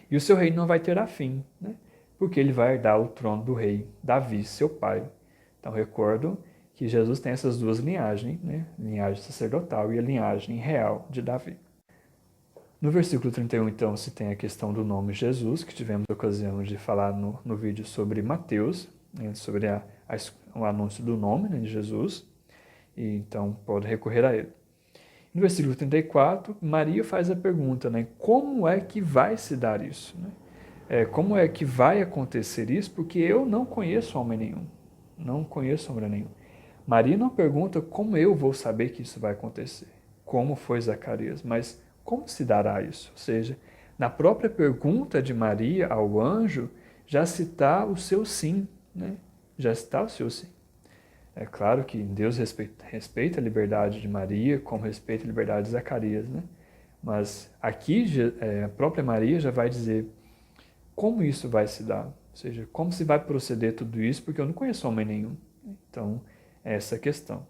E o seu reino não vai ter fim, né? Porque ele vai herdar o trono do rei Davi, seu pai. Então, recordo que Jesus tem essas duas linhagens, né? Linhagem sacerdotal e a linhagem real de Davi. No versículo 31, então, se tem a questão do nome Jesus, que tivemos a ocasião de falar no vídeo sobre Mateus, né, sobre o anúncio do nome, né, de Jesus, e então pode recorrer a ele. No versículo 34, Maria faz a pergunta, né, como é que vai se dar isso? Né? Como é que vai acontecer isso? Porque eu não conheço homem nenhum. Não conheço homem nenhum. Maria não pergunta como eu vou saber que isso vai acontecer, como foi Zacarias, mas como se dará isso? Ou seja, na própria pergunta de Maria ao anjo, já se está o seu sim, né? Já está o seu sim. É claro que Deus respeita a liberdade de Maria, como respeita a liberdade de Zacarias, né? Mas aqui a própria Maria já vai dizer como isso vai se dar, ou seja, como se vai proceder tudo isso, porque eu não conheço homem nenhum. Então, é essa a questão.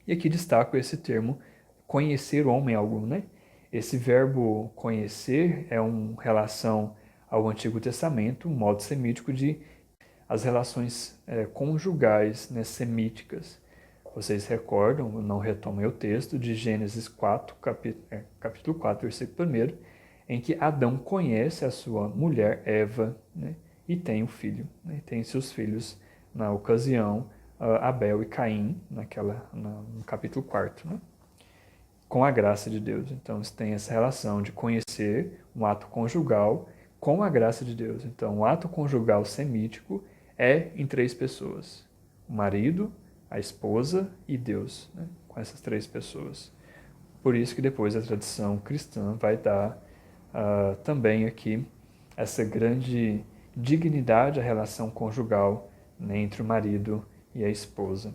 E aqui destaco esse termo, conhecer o homem algum, né? Esse verbo conhecer é uma relação ao Antigo Testamento, um modo semítico de as relações conjugais, né, semíticas. Vocês recordam, não retomem o texto, de Gênesis 4, capítulo 4, versículo 1, em que Adão conhece a sua mulher Eva, né, e tem um filho. Né, tem seus filhos na ocasião, Abel e Caim, no capítulo 4, né, com a graça de Deus. Então, tem essa relação de conhecer um ato conjugal com a graça de Deus. Então, o ato conjugal semítico é em três pessoas: o marido, a esposa e Deus, né? Com essas três pessoas. Por isso que depois a tradição cristã vai dar também aqui essa grande dignidade à relação conjugal, né, entre o marido e a esposa,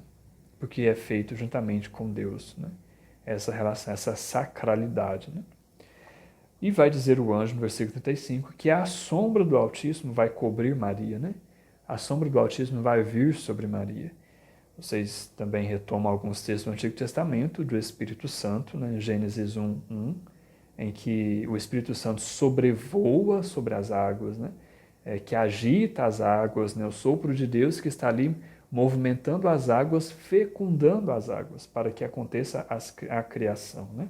porque é feito juntamente com Deus, né? Essa relação, essa sacralidade, né? E vai dizer o anjo no versículo 35 que a sombra do Altíssimo vai cobrir Maria, né? A sombra do Altíssimo vai vir sobre Maria. Vocês também retomam alguns textos do Antigo Testamento do Espírito Santo, né? Gênesis 1:1, em que o Espírito Santo sobrevoa sobre as águas, né? Que agita as águas, né? O sopro de Deus que está ali movimentando as águas, fecundando as águas, para que aconteça a criação, né?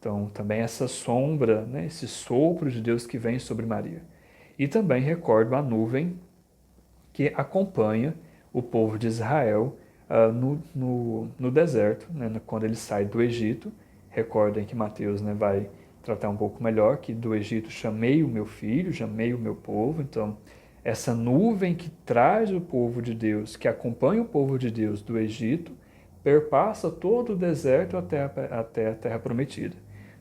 Então, também essa sombra, né? Esse sopro de Deus que vem sobre Maria. E também recordo a nuvem que acompanha o povo de Israel no deserto, né? Quando eles saem do Egito. Recordem que Mateus, né, vai tratar um pouco melhor, que do Egito chamei o meu filho, chamei o meu povo. Então, essa nuvem que traz o povo de Deus, que acompanha o povo de Deus do Egito, perpassa todo o deserto até a terra prometida.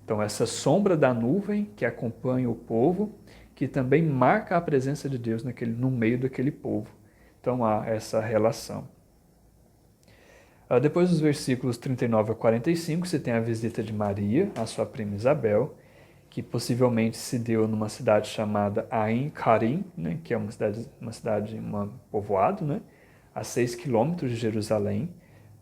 Então, essa sombra da nuvem que acompanha o povo, que também marca a presença de Deus no meio daquele povo. Então, há essa relação. Depois dos versículos 39 a 45, você tem a visita de Maria, a sua prima Isabel, que possivelmente se deu numa cidade chamada Ain Karim, né, que é um povoado, né, a 6 quilômetros de Jerusalém,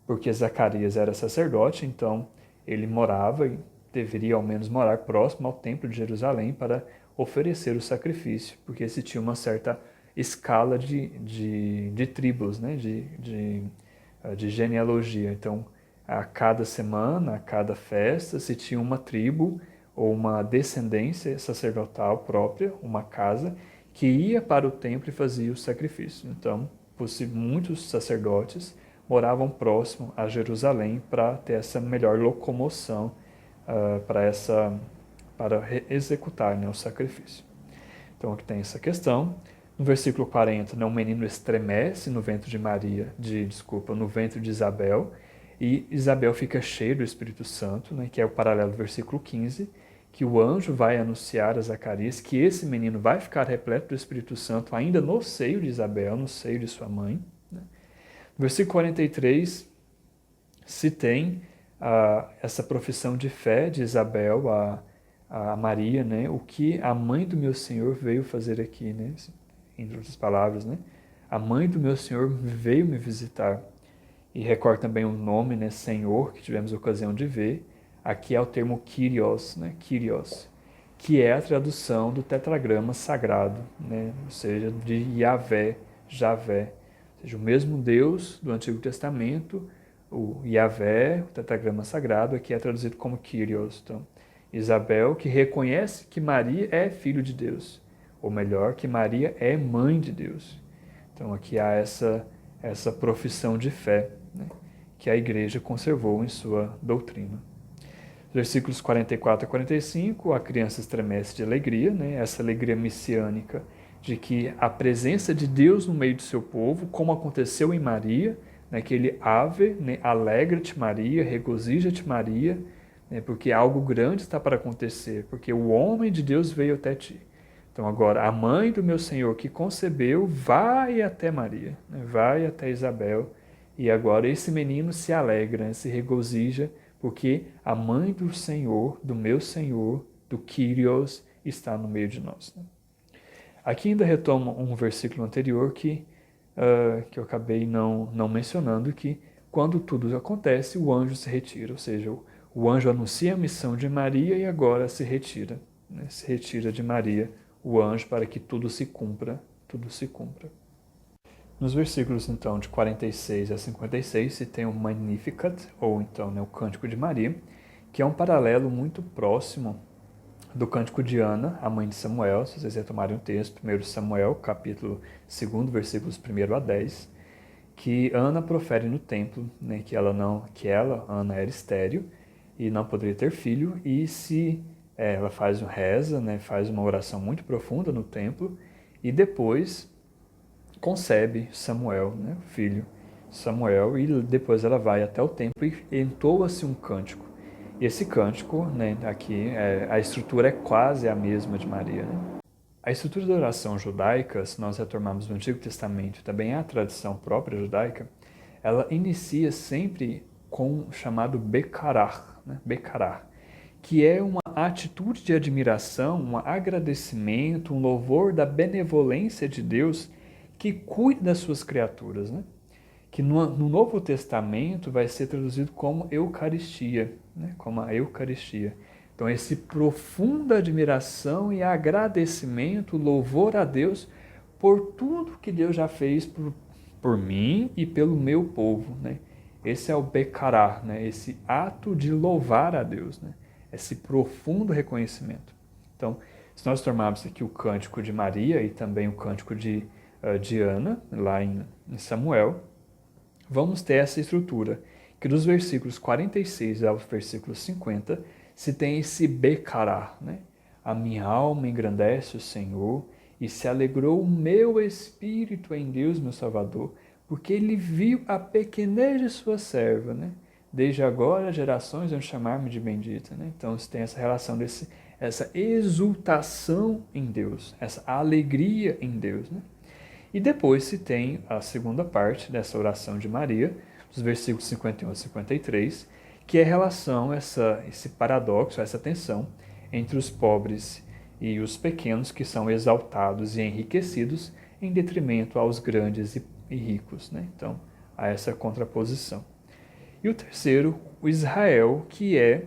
porque Zacarias era sacerdote, então ele morava e deveria ao menos morar próximo ao templo de Jerusalém para oferecer o sacrifício, porque se tinha uma certa escala de tribos, né, de genealogia. Então, a cada semana, a cada festa, se tinha uma tribo ou uma descendência sacerdotal própria, uma casa, que ia para o templo e fazia o sacrifício. Então, muitos sacerdotes moravam próximo a Jerusalém para ter essa melhor locomoção para executar, né, o sacrifício. Então, aqui tem essa questão. No versículo 40, né, um menino estremece no ventre de no ventre de Isabel, e Isabel fica cheia do Espírito Santo, né, que é o paralelo do versículo 15, que o anjo vai anunciar a Zacarias que esse menino vai ficar repleto do Espírito Santo ainda no seio de Isabel, no seio de sua mãe. Né. No versículo 43, se tem essa profissão de fé de Isabel a Maria, né, o que a mãe do meu Senhor veio fazer aqui, né, entre outras palavras, né, a mãe do meu Senhor veio me visitar. E recorda também o nome, né, Senhor, que tivemos a ocasião de ver. Aqui é o termo Kyrios, né, Kyrios, que é a tradução do tetragrama sagrado, né, ou seja, de Yahvé, Javé. Ou seja, o mesmo Deus do Antigo Testamento, o Yahvé, o tetragrama sagrado, aqui é traduzido como Kyrios. Então, Isabel, que reconhece que Maria é filho de Deus, ou melhor, que Maria é mãe de Deus. Então aqui há essa profissão de fé, né, que a igreja conservou em sua doutrina. Versículos 44 a 45, a criança estremece de alegria, né, essa alegria messiânica de que a presença de Deus no meio do seu povo, como aconteceu em Maria, naquele ave, né, alegra-te Maria, regozija-te Maria, né, porque algo grande está para acontecer, porque o homem de Deus veio até ti. Então agora, a mãe do meu Senhor que concebeu vai até Maria, né, vai até Isabel, e agora esse menino se alegra, né, se regozija, porque a mãe do Senhor, do meu Senhor, do Kyrios, está no meio de nós. Né? Aqui ainda retomo um versículo anterior que eu acabei não mencionando, que quando tudo acontece, o anjo se retira, ou seja, o anjo anuncia a missão de Maria e agora se retira, né? Se retira de Maria o anjo para que tudo se cumpra, tudo se cumpra. Nos versículos, então, de 46 a 56, se tem o Magnificat, ou então, né, o Cântico de Maria, que é um paralelo muito próximo do Cântico de Ana, a mãe de Samuel. Se vocês retomarem o texto, 1 Samuel, capítulo 2, versículos 1 a 10, que Ana profere no templo, né, que ela, Ana, era estéril e não poderia ter filho, e ela reza, né, faz uma oração muito profunda no templo, e depois concebe Samuel, né, o filho Samuel, e depois ela vai até o templo e entoa-se um cântico. E esse cântico, né, aqui, a estrutura é quase a mesma de Maria. Né? A estrutura da oração judaica, se nós retornarmos no Antigo Testamento, também a tradição própria judaica, ela inicia sempre com o chamado Bekarah, né? Bekarah, que é uma atitude de admiração, um agradecimento, um louvor da benevolência de Deus que cuida das suas criaturas, né? Que no Novo Testamento vai ser traduzido como Eucaristia, né? Como a Eucaristia. Então, esse profunda admiração e agradecimento, louvor a Deus por tudo que Deus já fez por mim e pelo meu povo, né? Esse é o Bekará, né? Esse ato de louvar a Deus, né? Esse profundo reconhecimento. Então, se nós tomarmos aqui o Cântico de Maria e também o Cântico de Ana, lá em Samuel, vamos ter essa estrutura, que dos versículos 46 ao versículo 50, se tem esse Bekará, né? A minha alma engrandece o Senhor, e se alegrou o meu espírito em Deus, meu Salvador, porque ele viu a pequenez de sua serva, né? Desde agora, gerações vão chamar-me de bendita, né? Então, se tem essa relação essa exultação em Deus, essa alegria em Deus, né? E depois se tem a segunda parte dessa oração de Maria, os versículos 51 a 53, que é a relação, esse paradoxo, essa tensão entre os pobres e os pequenos, que são exaltados e enriquecidos, em detrimento aos grandes e ricos. Né? Então, há essa contraposição. E o terceiro, o Israel, que é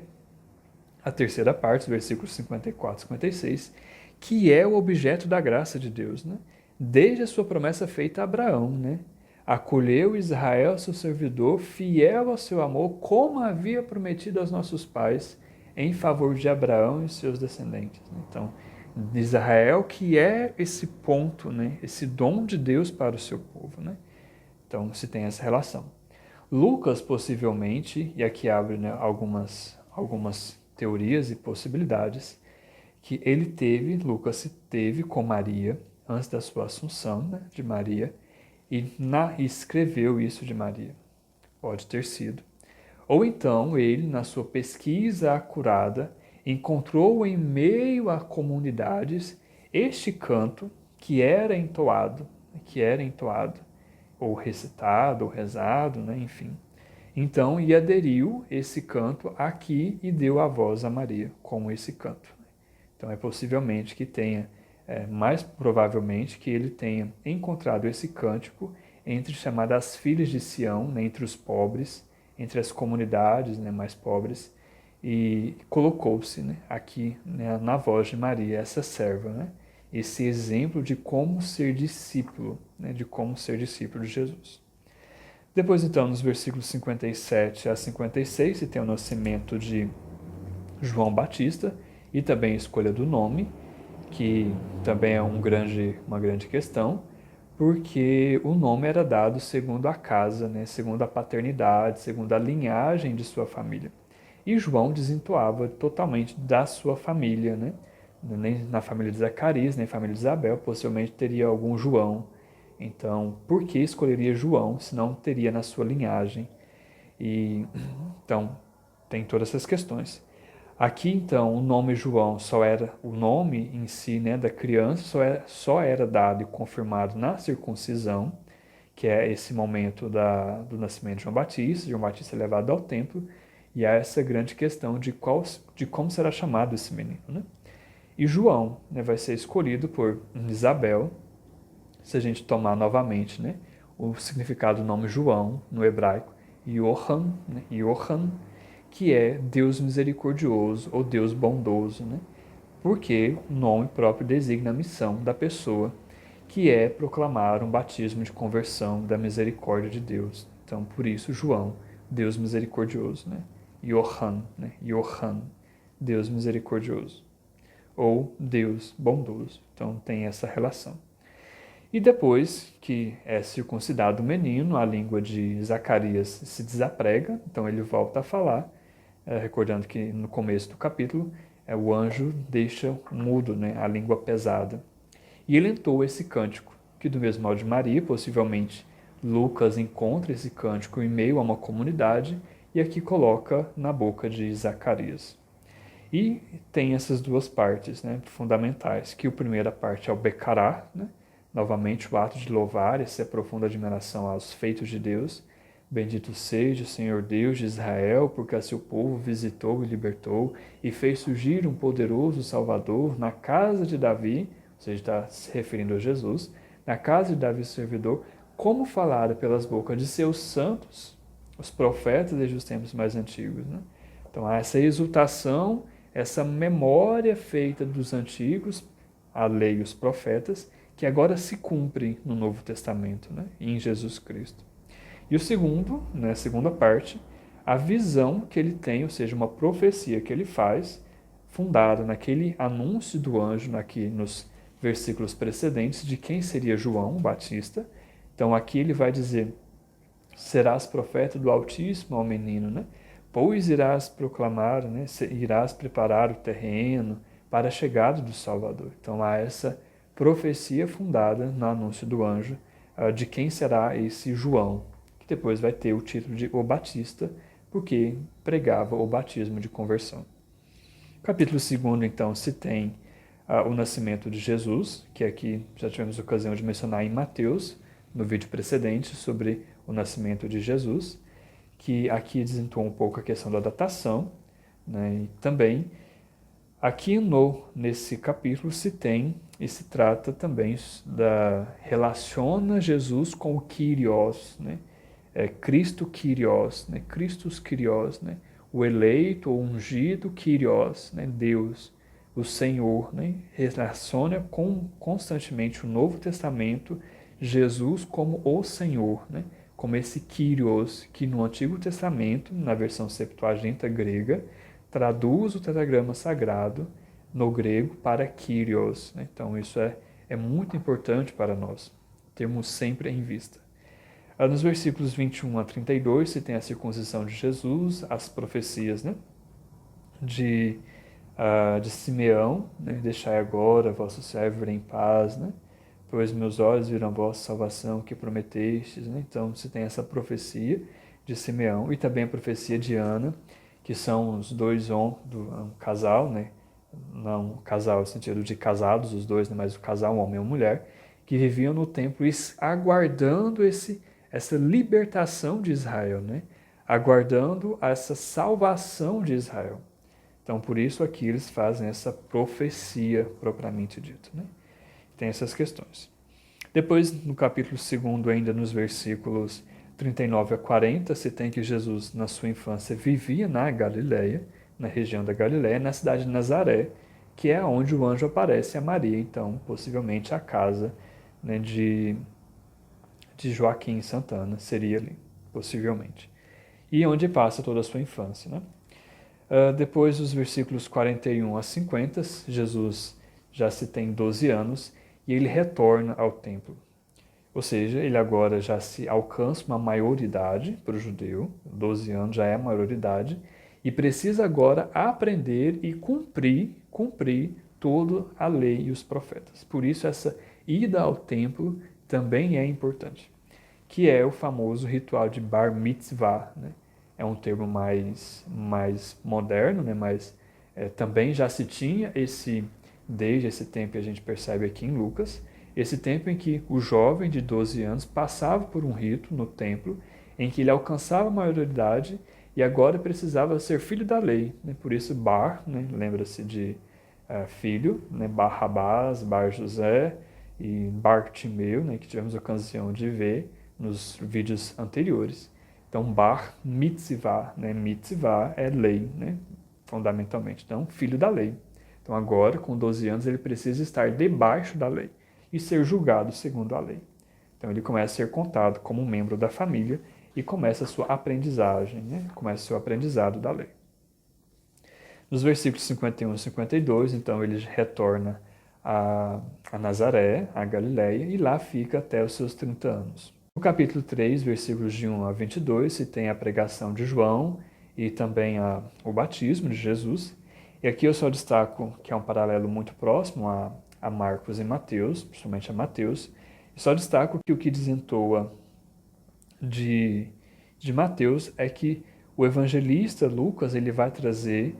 a terceira parte, os versículos 54 e 56, que é o objeto da graça de Deus, né? Desde a sua promessa feita a Abraão, né? Acolheu Israel, seu servidor, fiel ao seu amor, como havia prometido aos nossos pais, em favor de Abraão e seus descendentes. Então, Israel, que é esse ponto, né? Esse dom de Deus para o seu povo, né? Então, se tem essa relação. Lucas, possivelmente, e aqui abre, né, algumas teorias e possibilidades, que Lucas se teve com Maria, antes da sua assunção, né, de Maria, e escreveu isso de Maria. Pode ter sido. Ou então ele, na sua pesquisa acurada, encontrou em meio a comunidades este canto que era entoado, ou recitado, ou rezado, né, enfim. Então, e aderiu esse canto aqui e deu a voz a Maria, como esse canto. Então, é possivelmente que tenha, mais provavelmente que ele tenha encontrado esse cântico entre chamadas filhas de Sião, né, entre os pobres, entre as comunidades, né, mais pobres, e colocou-se, né, aqui, né, na voz de Maria, essa serva, né, esse exemplo de como ser discípulo, né, de como ser discípulo de Jesus. Depois, então, nos versículos 57 a 56, se tem o nascimento de João Batista, e também a escolha do nome, que também é uma grande questão, porque o nome era dado segundo a casa, né, segundo a paternidade, segundo a linhagem de sua família. E João desentoava totalmente da sua família, né? Nem na família de Zacarias, nem na família de Isabel, possivelmente teria algum João. Então, por que escolheria João se não teria na sua linhagem? E então tem todas essas questões. Aqui então o nome João o nome em si, né, da criança só era dado e confirmado na circuncisão, que é esse momento do nascimento de João Batista. João Batista é levado ao templo e há essa grande questão de como será chamado esse menino, né? E João, né, vai ser escolhido por Isabel, se a gente tomar novamente, né, o significado do nome João no hebraico, Yohan, né, Yohan, que é Deus misericordioso ou Deus bondoso, né? Porque o nome próprio designa a missão da pessoa, que é proclamar um batismo de conversão da misericórdia de Deus. Então, por isso, João, Deus misericordioso, né? Yohan, né? Yohan, Deus misericordioso. Ou Deus bondoso. Então, tem essa relação. E depois que é circuncidado o menino, a língua de Zacarias se desaprega, então ele volta a falar, recordando que no começo do capítulo, o anjo deixa mudo, né, a língua pesada. E ele entoa esse cântico, que do mesmo modo de Maria, possivelmente Lucas encontra esse cântico em meio a uma comunidade e aqui coloca na boca de Zacarias. E tem essas duas partes, né, fundamentais, que a primeira parte é o Becará, né, novamente o ato de louvar e ser profunda admiração aos feitos de Deus. Bendito seja o Senhor Deus de Israel, porque a seu povo visitou e libertou e fez surgir um poderoso Salvador na casa de Davi, ou seja, está se referindo a Jesus, na casa de Davi, servidor, como falara pelas bocas de seus santos, os profetas desde os tempos mais antigos, né? Então há essa exultação, essa memória feita dos antigos, a lei e os profetas, que agora se cumpre no Novo Testamento, né, em Jesus Cristo. E o segundo, né, a segunda parte, a visão que ele tem, ou seja, uma profecia que ele faz, fundada naquele anúncio do anjo, aqui nos versículos precedentes, de quem seria João Batista. Então aqui ele vai dizer, serás profeta do Altíssimo ao menino, né? Pois irás proclamar, né? Irás preparar o terreno para a chegada do Salvador. Então há essa profecia fundada no anúncio do anjo de quem será esse João, que depois vai ter o título de O Batista, porque pregava o batismo de conversão. Capítulo 2, então, se tem o nascimento de Jesus, que aqui já tivemos ocasião de mencionar em Mateus, no vídeo precedente, sobre o nascimento de Jesus, que aqui desentoou um pouco a questão da datação, né? E também aqui nesse capítulo se tem e se trata também relaciona Jesus com o Kyrios, né? Cristo Kyrios, né? Christus Kyrios, né? O eleito ou ungido Kyrios, né? Deus, o Senhor, né? Relaciona constantemente o Novo Testamento Jesus como o Senhor, né? Como esse Kyrios, que no Antigo Testamento, na versão Septuaginta grega, traduz o tetragrama sagrado no grego para Kyrios, né? Então isso é muito importante para nós, termos sempre em vista. Nos versículos 21 a 32, se tem a circuncisão de Jesus, as profecias, né, de Simeão, né, deixai agora vosso servo vir em paz, né, pois meus olhos viram a vossa salvação que prometestes, né? Então se tem essa profecia de Simeão e também a profecia de Ana, que são os dois homens, um casal, né, não casal no sentido de casados os dois, né, mas o casal, um homem e uma mulher, que viviam no templo aguardando essa libertação de Israel, né? Aguardando essa salvação de Israel. Então, por isso aqui eles fazem essa profecia propriamente dita, né? Tem essas questões. Depois, no capítulo 2, ainda nos versículos 39 a 40, se tem que Jesus, na sua infância, vivia na Galileia, na região da Galileia, na cidade de Nazaré, que é onde o anjo aparece a Maria, então, possivelmente a casa, né, de Joaquim Santana, seria ali, possivelmente. E onde passa toda a sua infância, né? Depois dos versículos 41 a 50, Jesus já se tem 12 anos e ele retorna ao templo. Ou seja, ele agora já se alcança uma maioridade para o judeu, 12 anos já é a maioridade, e precisa agora aprender e cumprir toda a lei e os profetas. Por isso essa ida ao templo também é importante, que é o famoso ritual de Bar Mitzvah, né? É um termo mais moderno, né? Mas também já se tinha desde esse tempo, a gente percebe aqui em Lucas, esse tempo em que o jovem de 12 anos passava por um rito no templo, em que ele alcançava a maioridade e agora precisava ser filho da lei, né? Por isso Bar, né? Lembra-se de filho, né? Barrabás, Bar José e Bartimeu, né? Que tivemos a ocasião de ver nos vídeos anteriores. Então, Bar Mitzvah, né? Mitzvah é lei, né? Fundamentalmente. Então, filho da lei. Então, agora, com 12 anos, ele precisa estar debaixo da lei e ser julgado segundo a lei. Então, ele começa a ser contado como um membro da família e começa a sua aprendizagem, né? Começa o seu aprendizado da lei. Nos versículos 51 e 52, então, ele retorna a Nazaré, a Galiléia, e lá fica até os seus 30 anos. No capítulo 3, versículos de 1 a 22, se tem a pregação de João e também o batismo de Jesus. E aqui eu só destaco que é um paralelo muito próximo a Marcos e Mateus, principalmente a Mateus. E só destaco que o que desentoa de Mateus é que o evangelista Lucas ele vai trazer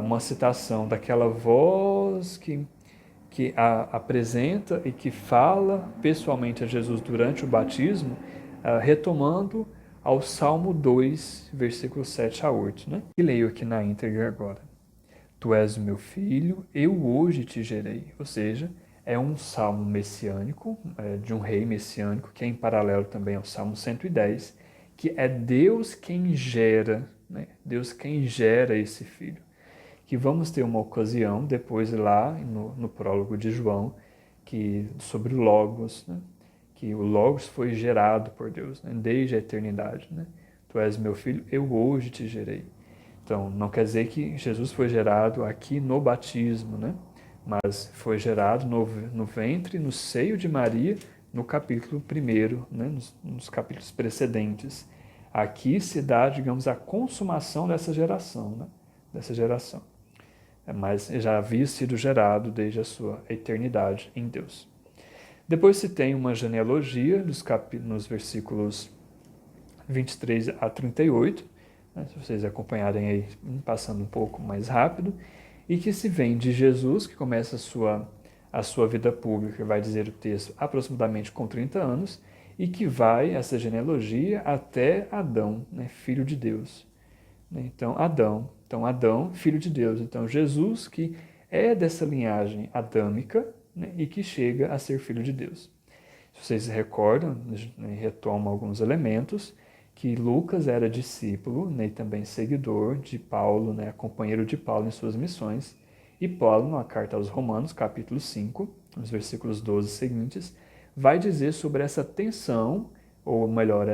uma citação daquela voz que apresenta e que fala pessoalmente a Jesus durante o batismo, retomando ao Salmo 2, versículos 7 a 8, né? E leio aqui na íntegra agora. Tu és o meu filho, eu hoje te gerei. Ou seja, é um salmo messiânico, de um rei messiânico, que é em paralelo também ao Salmo 110, que é Deus quem gera, né? Deus quem gera esse filho. Que vamos ter uma ocasião depois lá no prólogo de João, sobre o Logos, né? Que o Logos foi gerado por Deus, né? Desde a eternidade. Né? Tu és meu filho, eu hoje te gerei. Então, não quer dizer que Jesus foi gerado aqui no batismo, né? Mas foi gerado no ventre, no seio de Maria, no capítulo 1, né? Nos capítulos precedentes. Aqui se dá, digamos, a consumação dessa geração, né? Dessa geração. Mas já havia sido gerado desde a sua eternidade em Deus. Depois se tem uma genealogia nos versículos 23 a 38, né, se vocês acompanharem aí, passando um pouco mais rápido, e que se vem de Jesus, que começa a sua vida pública, vai dizer o texto, aproximadamente com 30 anos, e que vai, essa genealogia, até Adão, né, filho de Deus. Então, Adão, filho de Deus. Então, Jesus, que é dessa linhagem adâmica, né, e que chega a ser filho de Deus. Se vocês se recordam, né, retoma alguns elementos, que Lucas era discípulo, né, e também seguidor de Paulo, né, companheiro de Paulo em suas missões, e Paulo, na carta aos Romanos, capítulo 5, nos versículos 12 seguintes, vai dizer sobre essa tensão, ou melhor,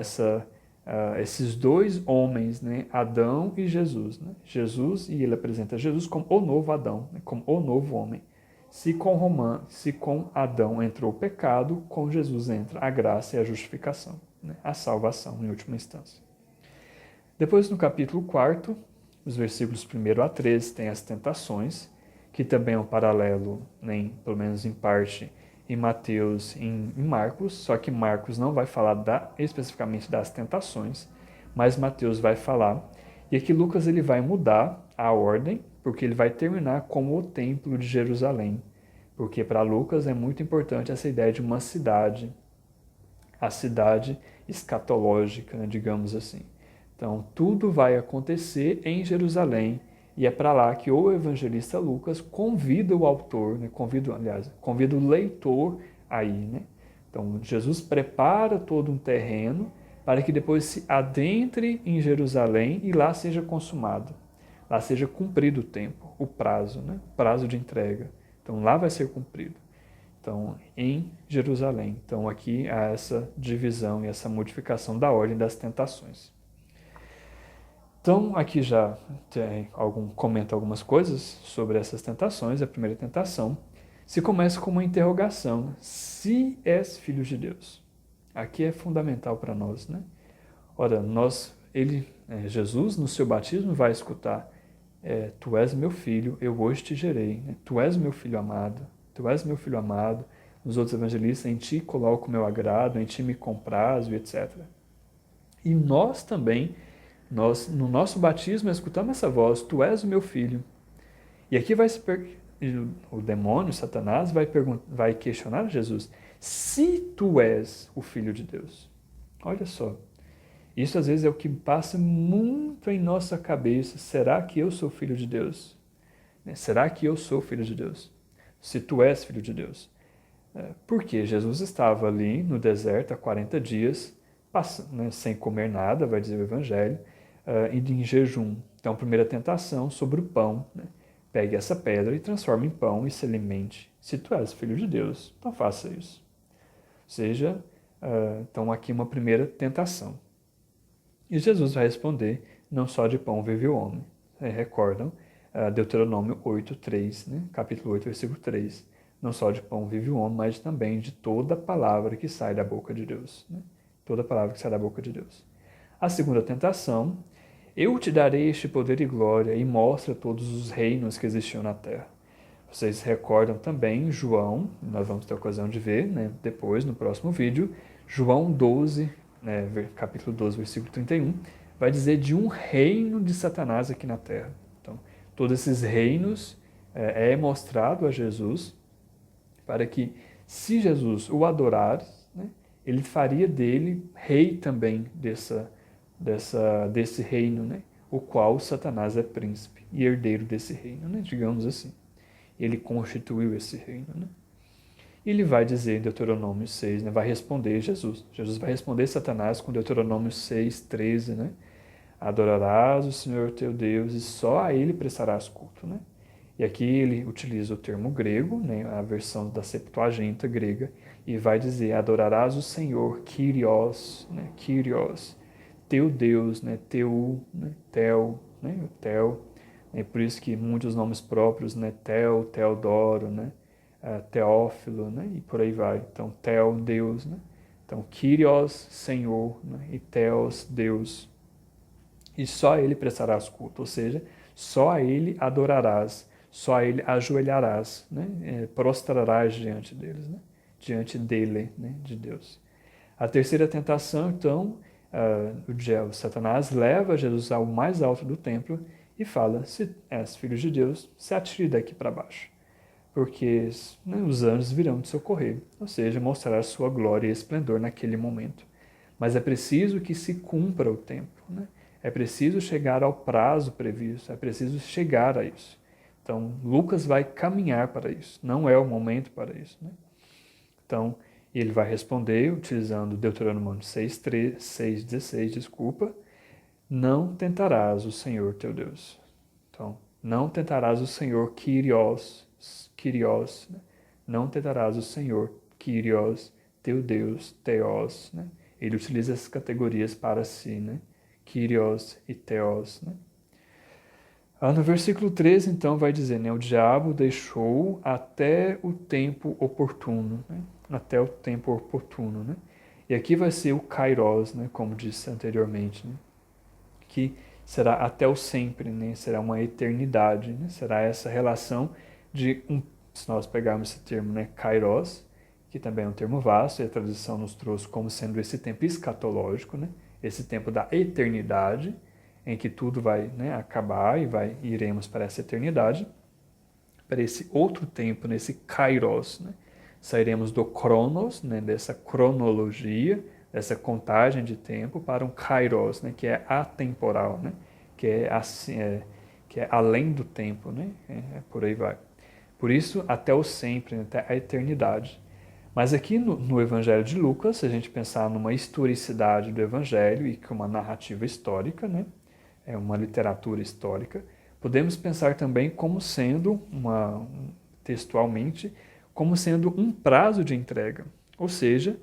esses dois homens, né, Adão e Jesus. Né? Jesus, e ele apresenta Jesus como o novo Adão, né, como o novo homem. Se com Adão entrou o pecado, com Jesus entra a graça e a justificação, né, a salvação em última instância. Depois, no capítulo 4, os versículos 1 a 13, tem as tentações, que também é um paralelo, né, pelo menos em parte, em Mateus e em Marcos, só que Marcos não vai falar especificamente das tentações, mas Mateus vai falar. E aqui Lucas ele vai mudar a ordem, porque ele vai terminar como o Templo de Jerusalém. Porque para Lucas é muito importante essa ideia de uma cidade, a cidade escatológica, né, digamos assim. Então, tudo vai acontecer em Jerusalém, e é para lá que o evangelista Lucas convida o autor, né, convida o leitor a ir. Né? Então, Jesus prepara todo um terreno para que depois se adentre em Jerusalém e lá seja consumado. Lá seja cumprido o tempo, o prazo, né? O prazo de entrega. Então, lá vai ser cumprido. Então, em Jerusalém. Então, aqui há essa divisão e essa modificação da ordem das tentações. Então, aqui já comenta algumas coisas sobre essas tentações. A primeira tentação se começa com uma interrogação: se és filho de Deus. Aqui é fundamental para nós, né? Ora, Jesus, no seu batismo, vai escutar: tu és meu filho, eu hoje te gerei, né? Tu és meu filho amado, tu és meu filho amado. Nos outros evangelistas, em ti coloco o meu agrado, em ti me comprazo, etc. E nós também, no nosso batismo, escutamos essa voz: tu és o meu filho. E aqui o demônio, Satanás, vai questionar Jesus: se tu és o filho de Deus. Olha só, isso às vezes é o que passa muito em nossa cabeça. Será que eu sou filho de Deus? Será que eu sou filho de Deus? Se tu és filho de Deus. Porque Jesus estava ali no deserto há 40 dias, sem comer nada, vai dizer o Evangelho, e em jejum. Então, a primeira tentação sobre o pão, né? Pegue essa pedra e transforme em pão e se alimente. Se tu és filho de Deus, então faça isso. Ou seja, então aqui uma primeira tentação. E Jesus vai responder: não só de pão vive o homem. Recordam Deuteronômio 8:3, né? Capítulo 8, versículo 3. Não só de pão vive o homem, mas também de toda palavra que sai da boca de Deus. Né? Toda palavra que sai da boca de Deus. A segunda tentação: eu te darei este poder e glória, e mostra todos os reinos que existiam na terra. Vocês recordam também João, nós vamos ter a ocasião de ver, né, depois, no próximo vídeo, João 12, né, capítulo 12, versículo 31, vai dizer de um reino de Satanás aqui na terra. Então, todos esses reinos é mostrado a Jesus para que, se Jesus o adorar, né, ele faria dele rei também desse reino, né, o qual Satanás é príncipe e herdeiro desse reino, né, digamos assim. Ele constituiu esse reino, né? E ele vai dizer em Deuteronômio 6, né, vai responder Jesus. Jesus vai responder Satanás com Deuteronômio 6:13, né? Adorarás o Senhor teu Deus e só a ele prestarás culto, né? E aqui ele utiliza o termo grego, né, a versão da Septuaginta grega, e vai dizer: adorarás o Senhor, Kyrios, né, Kyrios, teu Deus, né, teu, né, tel, né, o tel. É por isso que muitos nomes próprios, né, Tel, Teodoro, né, Teófilo, né, e por aí vai. Então, Tel, Deus, né? Então, Kyrios, Senhor, né, e Theos, Deus. E só a ele prestarás culto, ou seja, só a ele adorarás, só a ele ajoelharás, né, prostrarás diante deles, né, diante dele, né, de Deus. A terceira tentação, então, o diabo, Satanás, leva Jesus ao mais alto do templo e fala: se és filho de Deus, se atire daqui para baixo, porque, né, os anjos virão te socorrer, ou seja, mostrar sua glória e esplendor naquele momento. Mas é preciso que se cumpra o tempo, né? É preciso chegar ao prazo previsto, é preciso chegar a isso. Então, Lucas vai caminhar para isso, não é o momento para isso, né? Então, ele vai responder utilizando Deuteronômio 6:16, desculpa: não tentarás o Senhor teu Deus. Então, não tentarás o Senhor Kyrios, né? Não tentarás o Senhor Kyrios, teu Deus, Theos, né? Ele utiliza essas categorias para si, né? Kyrios e Theos, né? No versículo 13, então, vai dizer, né, o diabo deixou até o tempo oportuno, né? Até o tempo oportuno, né? E aqui vai ser o Kairos, né, como disse anteriormente, né? Que será até o sempre, né? Será uma eternidade, né? Será essa relação de se nós pegarmos esse termo, né, Kairos, que também é um termo vasto, e a tradição nos trouxe como sendo esse tempo escatológico, né? Esse tempo da eternidade, em que tudo vai, né, acabar e iremos para essa eternidade, para esse outro tempo, nesse Kairos, né? Sairemos do Cronos, né, dessa cronologia, dessa contagem de tempo, para um Kairos, né, que é atemporal, né, que é assim, que é além do tempo, né, por aí vai. Por isso, até o sempre, né, até a eternidade. Mas aqui no Evangelho de Lucas, se a gente pensar numa historicidade do Evangelho e que uma narrativa histórica, né, é uma literatura histórica, podemos pensar também como sendo, textualmente, como sendo um prazo de entrega. Ou seja,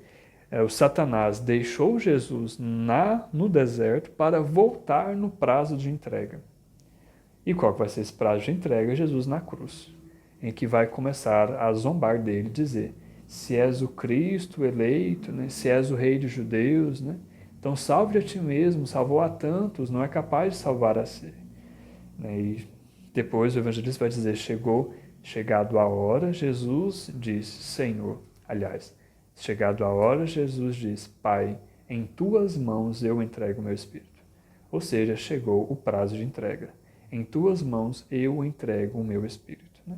o Satanás deixou Jesus no deserto para voltar no prazo de entrega. E qual vai ser esse prazo de entrega? Jesus na cruz, em que vai começar a zombar dele, dizer: se és o Cristo o eleito, né? Se és o rei dos judeus, né? Então salve a ti mesmo, salvou a tantos, não é capaz de salvar a si. E depois o evangelista vai dizer: chegado a hora, Jesus diz: Senhor, aliás, chegado a hora, Jesus diz: Pai, em tuas mãos eu entrego o meu espírito. Ou seja, chegou o prazo de entrega. Em tuas mãos eu entrego o meu espírito. Né?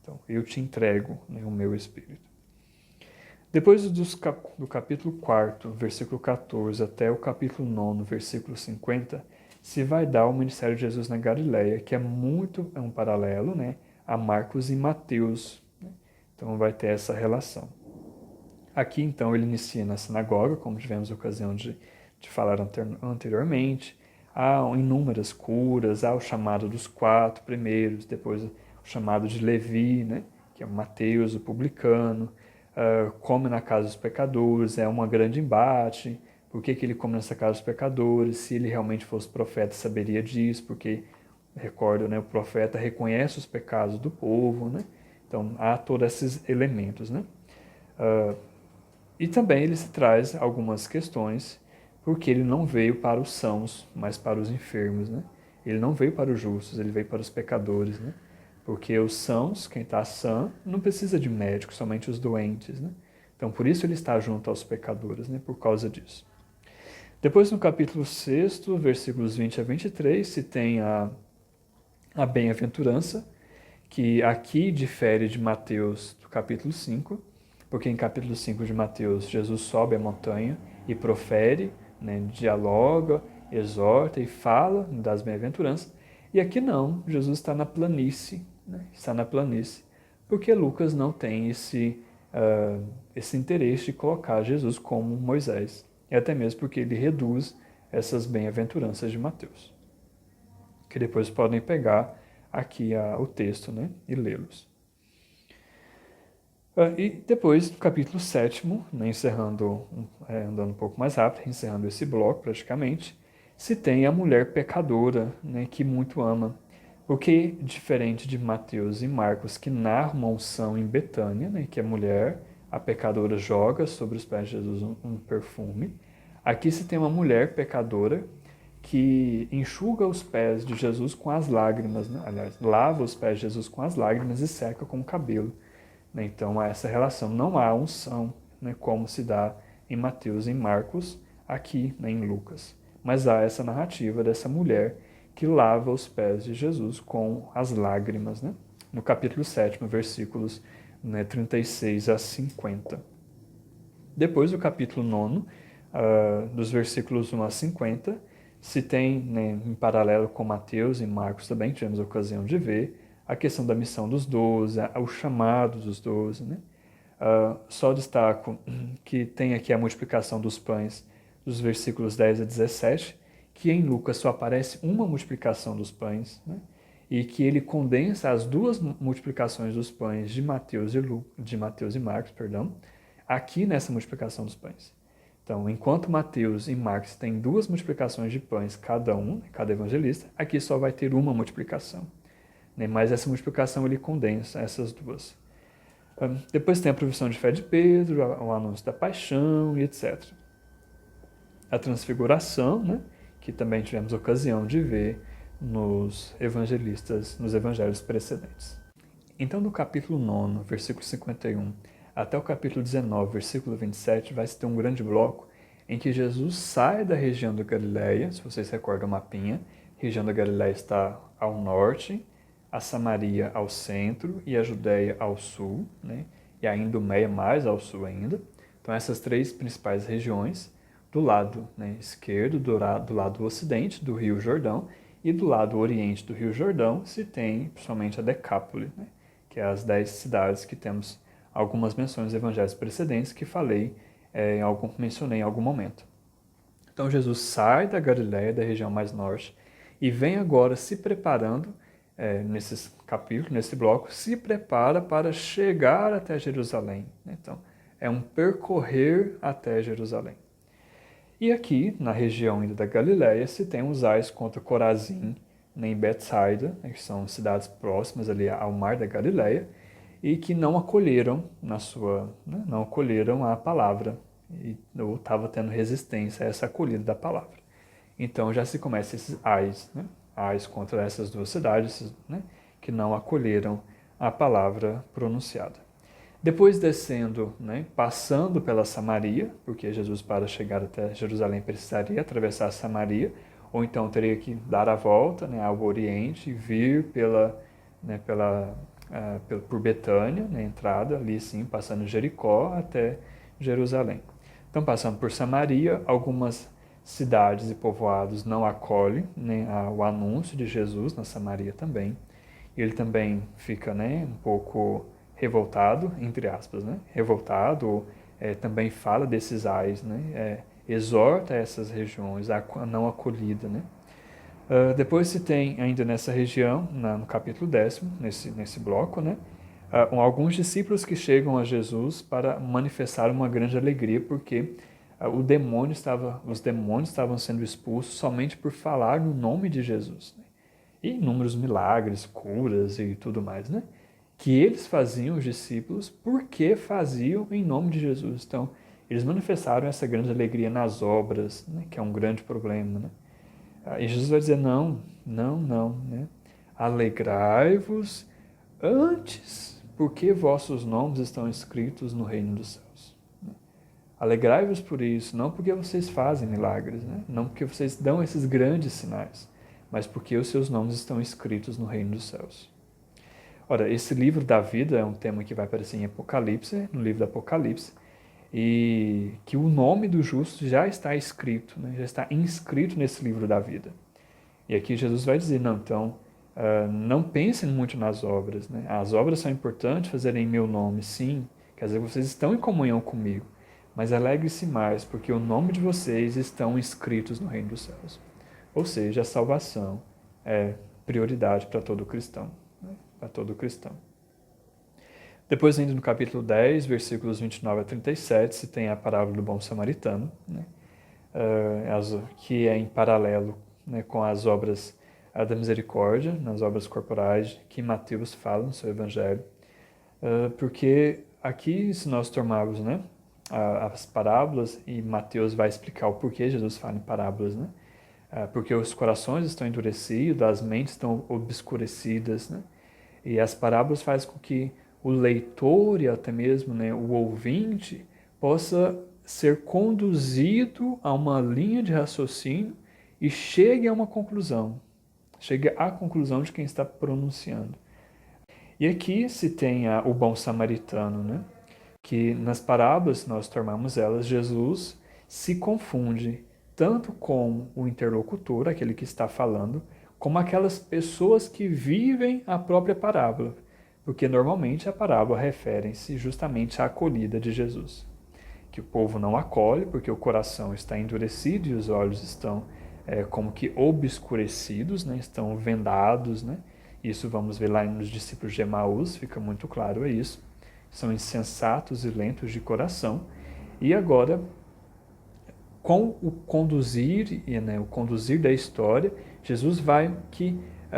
Então, eu te entrego, né, o meu espírito. Depois do capítulo 4, versículo 14, até o capítulo 9, versículo 50, se vai dar o ministério de Jesus na Galileia, que é um paralelo, né, a Marcos e Mateus. Né? Então, vai ter essa relação. Aqui, então, ele inicia na sinagoga, como tivemos a ocasião de falar anteriormente. Há inúmeras curas, há o chamado dos 4 primeiros, depois o chamado de Levi, né, que é Mateus, o publicano, come na casa dos pecadores, é um grande embate. Por que ele come nessa casa dos pecadores? Se ele realmente fosse profeta, saberia disso, porque, recordo, né, o profeta reconhece os pecados do povo, né? Então, há todos esses elementos, né? E também ele se traz algumas questões, porque ele não veio para os sãos, mas para os enfermos, né? Ele não veio para os justos, ele veio para os pecadores, né? Porque os sãos, quem está sã, não precisa de médico, somente os doentes, né? Então, por isso ele está junto aos pecadores, né? Por causa disso. Depois, no capítulo 6, versículos 20 a 23, se tem a bem-aventurança, que aqui difere de Mateus do capítulo 5, porque em capítulo 5 de Mateus, Jesus sobe a montanha e profere, né, dialoga, exorta e fala das bem-aventuranças. E aqui não, Jesus está na planície, né, está na planície, porque Lucas não tem esse interesse de colocar Jesus como Moisés, e até mesmo porque ele reduz essas bem-aventuranças de Mateus, que depois podem pegar aqui o texto, né, e lê-los. E depois, no capítulo 7, né, andando um pouco mais rápido, encerrando esse bloco praticamente, se tem a mulher pecadora, né, que muito ama. Porque, diferente de Mateus e Marcos, que narram uma unção em Betânia, né, que a mulher, a pecadora, joga sobre os pés de Jesus um perfume, aqui se tem uma mulher pecadora que enxuga os pés de Jesus com as lágrimas, né? Aliás, lava os pés de Jesus com as lágrimas e seca com o cabelo. Né? Então, há essa relação. Não há unção, né, como se dá em Mateus e em Marcos, aqui, né, em Lucas. Mas há essa narrativa dessa mulher que lava os pés de Jesus com as lágrimas, né? No capítulo 7, versículos, né, 36 a 50. Depois, o capítulo 9, dos versículos 1 a 50, se tem, né, em paralelo com Mateus e Marcos também, tivemos a ocasião de ver, a questão da missão dos 12, o chamado dos 12. Né? Só destaco que tem aqui a multiplicação dos pães dos versículos 10 a 17, que em Lucas só aparece uma multiplicação dos pães, né? E que ele condensa as duas multiplicações dos pães de Mateus e Marcos, aqui nessa multiplicação dos pães. Então, enquanto Mateus e Marcos têm duas multiplicações de pães cada um, cada evangelista, aqui só vai ter uma multiplicação. Né? Mas essa multiplicação ele condensa essas duas. Depois tem a profissão de fé de Pedro, o anúncio da paixão e etc. A transfiguração, né? Que também tivemos ocasião de ver nos evangelhos precedentes. Então, do capítulo 9, versículo 51, até o capítulo 19, versículo 27, vai se ter um grande bloco em que Jesus sai da região da Galileia, se vocês recordam o mapinha, a região da Galileia está ao norte, a Samaria ao centro e a Judéia ao sul, né? E a Idumeia mais ao sul ainda. Então, essas três principais regiões, do lado, né, esquerdo, do lado ocidente do Rio Jordão, e do lado oriente do Rio Jordão se tem principalmente a Decápole, né, que é as 10 cidades que temos algumas menções dos evangelhos precedentes que mencionei em algum momento. Então Jesus sai da Galiléia, da região mais norte, e vem agora se preparando, nesses capítulos, nesse bloco, se prepara para chegar até Jerusalém. Então, é um percorrer até Jerusalém. E aqui, na região ainda da Galileia, se tem os ais contra Corazim, nem Betsaida, que são cidades próximas ali ao mar da Galileia, e que não acolheram não acolheram a palavra, ou estava tendo resistência a essa acolhida da palavra. Então já se começa esses ais, ais contra essas duas cidades, que não acolheram a palavra pronunciada. Depois descendo, passando pela Samaria, porque Jesus para chegar até Jerusalém precisaria atravessar a Samaria, ou então teria que dar a volta ao Oriente e vir por Betânia, na entrada, ali sim, passando Jericó até Jerusalém. Então, passando por Samaria, algumas cidades e povoados não acolhem o anúncio de Jesus na Samaria também. Ele também fica um pouco revoltado, entre aspas, revoltado, também fala desses ais, exorta essas regiões à não acolhida. Depois se tem ainda nessa região, no capítulo 10, nesse bloco, alguns discípulos que chegam a Jesus para manifestar uma grande alegria, porque os demônios estavam sendo expulsos somente por falar no nome de Jesus. E inúmeros milagres, curas e tudo mais, que eles faziam, os discípulos, porque faziam em nome de Jesus. Então, eles manifestaram essa grande alegria nas obras, que é um grande problema. E Jesus vai dizer, não. Alegrai-vos antes, porque vossos nomes estão escritos no reino dos céus. Alegrai-vos por isso, não porque vocês fazem milagres, não porque vocês dão esses grandes sinais, mas porque os seus nomes estão escritos no reino dos céus. Ora, esse livro da vida é um tema que vai aparecer em Apocalipse, no livro do Apocalipse, e que o nome do justo já está escrito, já está inscrito nesse livro da vida. E aqui Jesus vai dizer, não pensem muito nas obras. As obras são importantes fazerem em meu nome, sim, quer dizer, vocês estão em comunhão comigo, mas alegre-se mais, porque o nome de vocês estão inscritos no reino dos céus. Ou seja, a salvação é prioridade para todo cristão. Para todo cristão. Depois, ainda no capítulo 10, versículos 29 a 37, se tem a parábola do bom samaritano, que é em paralelo com as obras da misericórdia, nas obras corporais que Mateus fala no seu evangelho. Porque aqui, se nós tomarmos as parábolas, e Mateus vai explicar o porquê Jesus fala em parábolas, porque os corações estão endurecidos, as mentes estão obscurecidas, e as parábolas fazem com que o leitor e até mesmo o ouvinte possa ser conduzido a uma linha de raciocínio e chegue a uma conclusão. Chegue à conclusão de quem está pronunciando. E aqui se tem o bom samaritano, que nas parábolas, se nós tornarmos elas, Jesus se confunde tanto com o interlocutor, aquele que está falando, como aquelas pessoas que vivem a própria parábola, porque normalmente a parábola refere-se justamente à acolhida de Jesus, que o povo não acolhe porque o coração está endurecido e os olhos estão como que obscurecidos, estão vendados, Isso vamos ver lá nos discípulos de Emaús, fica muito claro isso, são insensatos e lentos de coração, e agora com o conduzir, o conduzir da história, Jesus vai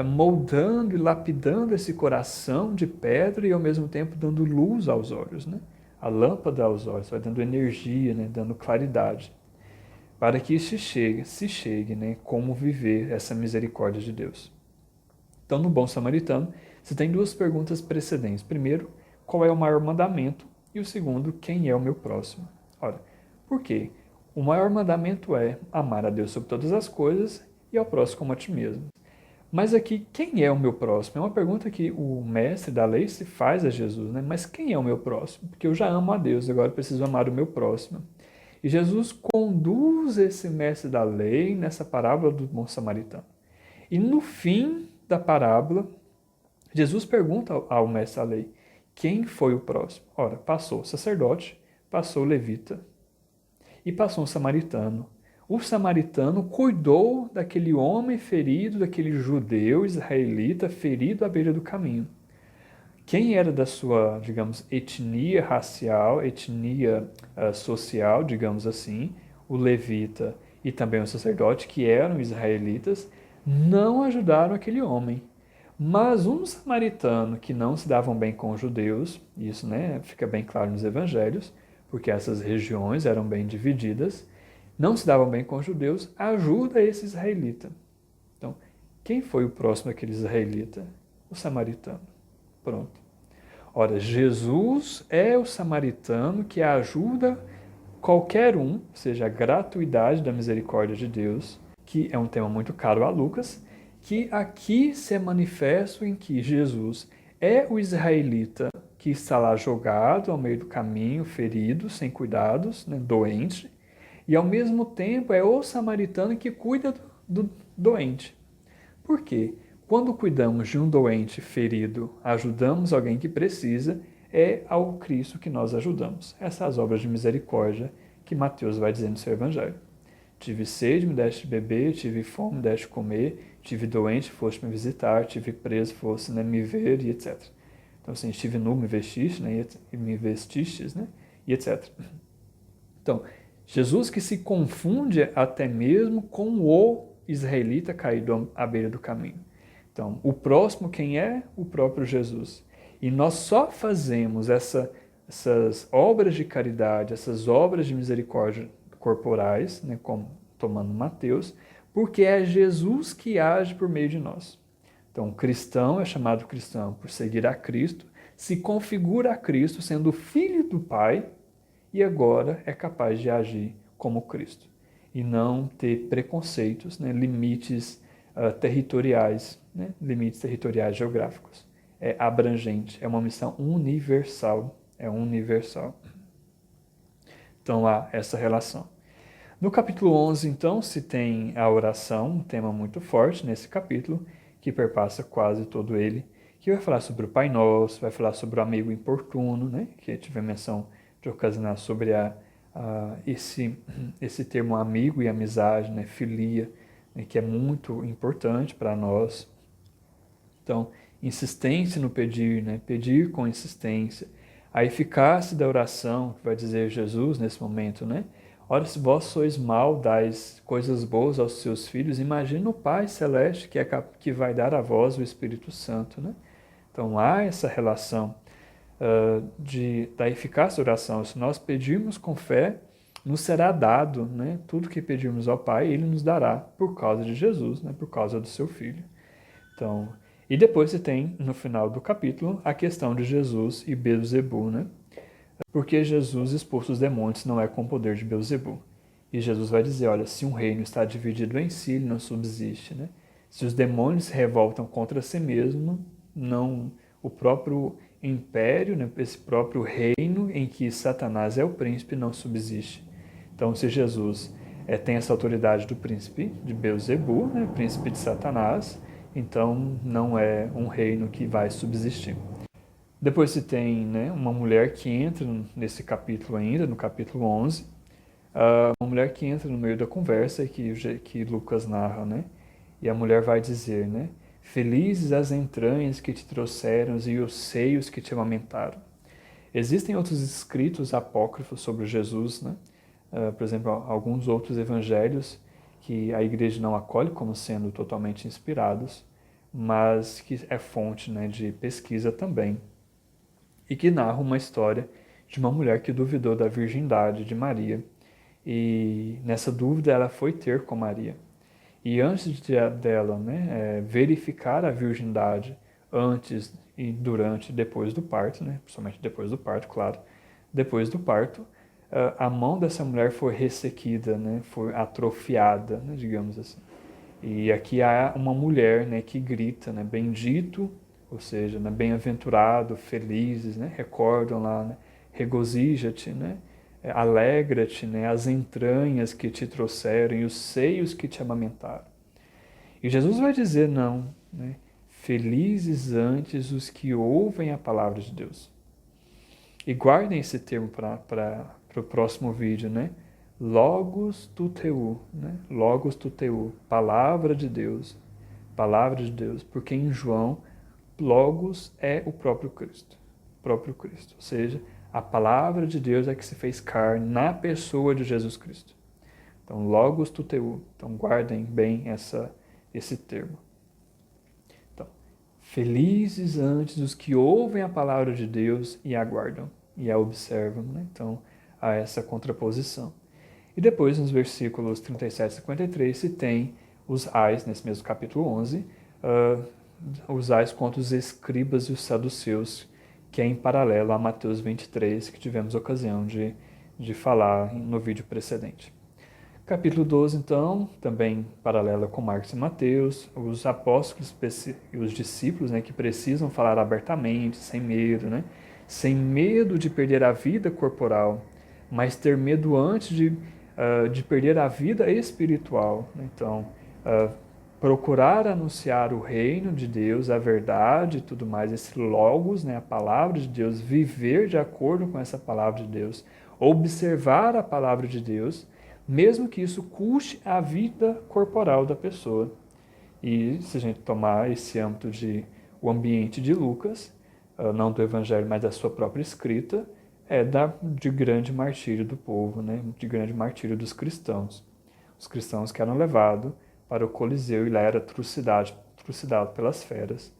moldando e lapidando esse coração de pedra e ao mesmo tempo dando luz aos olhos, a lâmpada aos olhos, vai dando energia, dando claridade, para que se chegue, como viver essa misericórdia de Deus. Então, no Bom Samaritano, você tem duas perguntas precedentes. Primeiro, qual é o maior mandamento? E o segundo, quem é o meu próximo? Ora, por quê? O maior mandamento é amar a Deus sobre todas as coisas e ao próximo como a ti mesmo. Mas aqui, quem é o meu próximo? É uma pergunta que o mestre da lei se faz a Jesus, Mas quem é o meu próximo? Porque eu já amo a Deus, agora eu preciso amar o meu próximo. E Jesus conduz esse mestre da lei nessa parábola do bom samaritano. E no fim da parábola, Jesus pergunta ao mestre da lei, quem foi o próximo? Ora, passou o sacerdote, passou o levita e passou um samaritano. O samaritano cuidou daquele homem ferido, daquele judeu israelita ferido à beira do caminho. Quem era da sua, digamos, etnia racial, etnia social, digamos assim, o levita e também o sacerdote, que eram israelitas, não ajudaram aquele homem. Mas um samaritano que não se davam bem com os judeus, isso, né, fica bem claro nos evangelhos, porque essas regiões eram bem divididas, não se davam bem com os judeus, ajuda esse israelita. Então, quem foi o próximo daquele israelita? O samaritano. Pronto. Ora, Jesus é o samaritano que ajuda qualquer um, ou seja, a gratuidade da misericórdia de Deus, que é um tema muito caro a Lucas, que aqui se é manifesto em que Jesus é o israelita que está lá jogado ao meio do caminho, ferido, sem cuidados, né, doente, e ao mesmo tempo é o samaritano que cuida do doente. Por quê? Quando cuidamos de um doente ferido, ajudamos alguém que precisa, é ao Cristo que nós ajudamos. Essas obras de misericórdia que Mateus vai dizer no seu evangelho. Tive sede, me deste beber, tive fome, me deste comer, tive doente, foste me visitar, tive preso, foste, né, me ver, e etc. Então, assim, estive nu, me vestiste, né, e me vestistes, né, e etc. Então, Jesus que se confunde até mesmo com o israelita caído à beira do caminho. Então, o próximo quem é? O próprio Jesus. E nós só fazemos essas obras de caridade, essas obras de misericórdia corporais, né, como tomando Mateus, porque é Jesus que age por meio de nós. Então, o cristão é chamado cristão por seguir a Cristo, se configura a Cristo sendo filho do Pai e agora é capaz de agir como Cristo e não ter preconceitos, né, limites territoriais, né, limites territoriais geográficos. É abrangente, é uma missão universal, é universal. Então há essa relação. No capítulo 11, então, se tem a oração, um tema muito forte nesse capítulo, que perpassa quase todo ele, que vai falar sobre o Pai Nosso, vai falar sobre o amigo importuno, né, que tive a menção de ocasionar sobre esse termo amigo e amizade, né, filia, né, que é muito importante para nós. Então, insistência no pedir, né, pedir com insistência. A eficácia da oração, que vai dizer Jesus nesse momento, né? Ora, se vós sois mal, dais coisas boas aos seus filhos, imagina o Pai Celeste que vai dar a vós o Espírito Santo, né? Então, há essa relação da eficácia da oração. Se nós pedirmos com fé, nos será dado, né? Tudo que pedirmos ao Pai, Ele nos dará por causa de Jesus, né? Por causa do seu Filho. Então, e depois você tem, no final do capítulo, a questão de Jesus e Beelzebul, né? Porque Jesus expulsa os demônios não é com o poder de Beelzebul. E Jesus vai dizer, olha, se um reino está dividido em si, ele não subsiste, né? Se os demônios se revoltam contra si mesmo, não o próprio império, né, esse próprio reino em que Satanás é o príncipe, não subsiste. Então, se Jesus tem essa autoridade do príncipe de Beelzebul, né, príncipe de Satanás, então não é um reino que vai subsistir. Depois se tem, né, uma mulher que entra nesse capítulo ainda, no capítulo 11, uma mulher que entra no meio da conversa que Lucas narra, né? E a mulher vai dizer, né? Felizes as entranhas que te trouxeram e os seios que te amamentaram. Existem outros escritos apócrifos sobre Jesus, né? Por exemplo, alguns outros evangelhos que a igreja não acolhe como sendo totalmente inspirados, mas que é fonte, né, de pesquisa também, e que narra uma história de uma mulher que duvidou da virgindade de Maria, e nessa dúvida ela foi ter com Maria. E antes dela, né, verificar a virgindade antes e durante e depois do parto, né, principalmente depois do parto, claro, depois do parto, a mão dessa mulher foi ressequida, né, foi atrofiada, né, digamos assim. E aqui há uma mulher, né, que grita, né, bendito, ou seja, né, bem-aventurado, felizes, né, recordam lá, né, regozija-te, né, alegra-te, né, as entranhas que te trouxeram e os seios que te amamentaram. E Jesus vai dizer não, né, felizes antes os que ouvem a palavra de Deus. E guardem esse termo para o próximo vídeo, né? Logos tuteu, né? Logos tuteu, palavra de Deus, porque em João Logos é o próprio Cristo. O próprio Cristo. Ou seja, a palavra de Deus é que se fez carne na pessoa de Jesus Cristo. Então, Logos tuteu. Então, guardem bem esse termo. Então, felizes antes os que ouvem a palavra de Deus e aguardam, e a observam. Né? Então, há essa contraposição. E depois, nos versículos 37 e 53, se tem os ais, nesse mesmo capítulo 11, os ais contra os escribas e os saduceus, que é em paralelo a Mateus 23, que tivemos ocasião de falar no vídeo precedente. Capítulo 12, então, também paralelo com Marcos e Mateus, os apóstolos e os discípulos, né, que precisam falar abertamente, sem medo, né, sem medo de perder a vida corporal, mas ter medo antes de perder a vida espiritual. Então, procurar anunciar o reino de Deus, a verdade e tudo mais, esse logos, né, a palavra de Deus, viver de acordo com essa palavra de Deus, observar a palavra de Deus, mesmo que isso custe a vida corporal da pessoa. E se a gente tomar esse âmbito o ambiente de Lucas, não do Evangelho, mas da sua própria escrita, de grande martírio do povo, né, de grande martírio dos cristãos. Os cristãos que eram levados para o Coliseu e lá era trucidado pelas feras,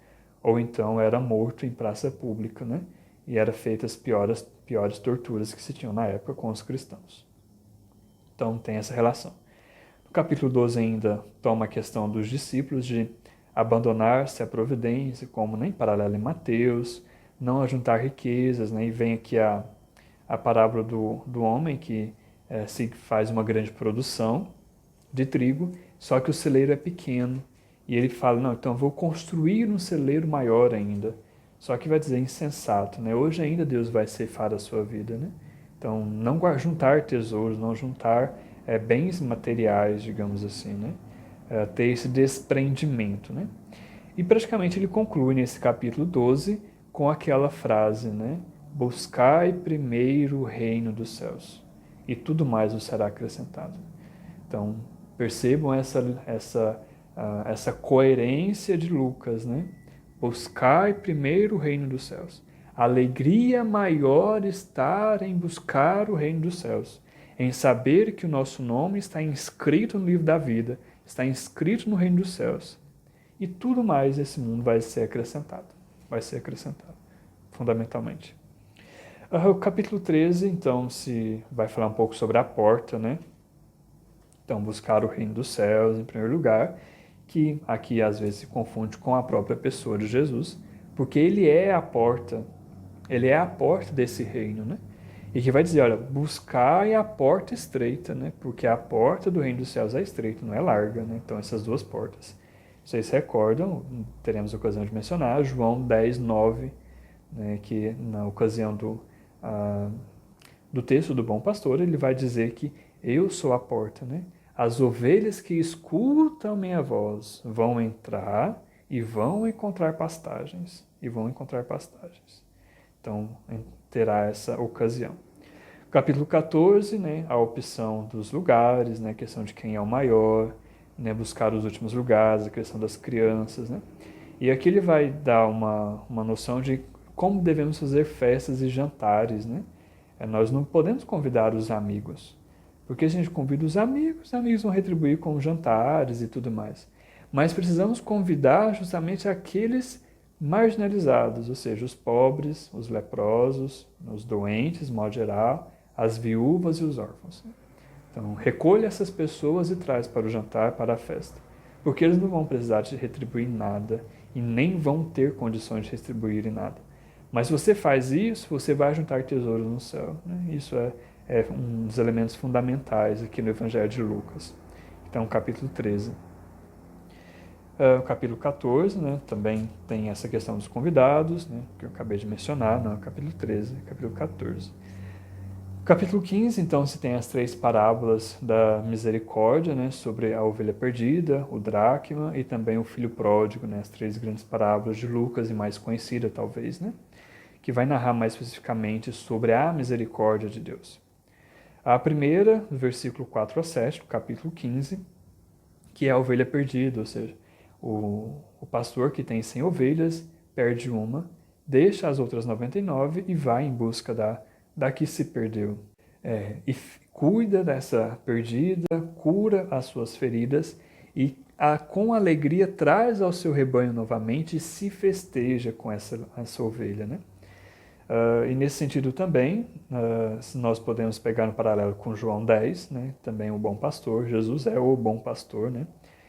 ou então era morto em praça pública, né? E eram feitas as piores torturas que se tinham na época com os cristãos. Então tem essa relação. No capítulo 12 ainda toma a questão dos discípulos de abandonar-se à providência, como em paralelo em Mateus, não ajuntar riquezas, né? E vem aqui a parábola do homem que se faz uma grande produção de trigo, só que o celeiro é pequeno. E ele fala, não, então eu vou construir um celeiro maior ainda. Só que vai dizer insensato, né? Hoje ainda Deus vai ceifar a sua vida, né? Então, não juntar tesouros, não juntar bens materiais, digamos assim, né? Ter esse desprendimento, né? E praticamente ele conclui nesse capítulo 12 com aquela frase, né? Buscai primeiro o reino dos céus, e tudo mais vos será acrescentado. Então, percebam essa coerência de Lucas, né? Buscai primeiro o reino dos céus. Alegria maior estar em buscar o reino dos céus, em saber que o nosso nome está inscrito no livro da vida, está inscrito no reino dos céus. E tudo mais nesse mundo vai ser acrescentado, fundamentalmente. O capítulo 13, então, se vai falar um pouco sobre a porta, né? Então, buscar o reino dos céus, em primeiro lugar, que aqui às vezes se confunde com a própria pessoa de Jesus, porque ele é a porta desse reino, né? E que vai dizer, olha, buscai a porta estreita, né? Porque a porta do reino dos céus é estreita, não é larga, né? Então, essas duas portas. Vocês se recordam, teremos a ocasião de mencionar, João 10, 9, né? Que na ocasião do texto do Bom Pastor, ele vai dizer que eu sou a porta, né? As ovelhas que escutam minha voz vão entrar e vão encontrar pastagens. Então, terá essa ocasião. Capítulo 14, né? A opção dos lugares, né? A questão de quem é o maior, né? Buscar os últimos lugares, a questão das crianças, né? E aqui ele vai dar uma noção de como devemos fazer festas e jantares, né? Nós não podemos convidar os amigos, porque a gente convida os amigos vão retribuir com jantares e tudo mais. Mas precisamos convidar justamente aqueles marginalizados, ou seja, os pobres, os leprosos, os doentes, de modo geral, as viúvas e os órfãos. Então, recolha essas pessoas e traz para o jantar, para a festa, porque eles não vão precisar de retribuir nada e nem vão ter condições de retribuir nada. Mas se você faz isso, você vai juntar tesouros no céu, né? Isso é um dos elementos fundamentais aqui no Evangelho de Lucas. Então, capítulo 13. O capítulo 14, né, também tem essa questão dos convidados, né, que eu acabei de mencionar, não, capítulo 13, capítulo 14. Capítulo 15, então, se tem as três parábolas da misericórdia, né, sobre a ovelha perdida, o dracma e também o filho pródigo, né, as três grandes parábolas de Lucas e mais conhecida, talvez, né, que vai narrar mais especificamente sobre a misericórdia de Deus. A primeira, do versículo 4 a 7, do capítulo 15, que é a ovelha perdida, ou seja, o pastor que tem 100 ovelhas perde uma, deixa as outras 99 e vai em busca da que se perdeu. E cuida dessa perdida, cura as suas feridas e com alegria traz ao seu rebanho novamente e se festeja com essa ovelha, né? E nesse sentido também, nós podemos pegar no paralelo com João 10, né? Também o bom pastor, Jesus é o bom pastor, né?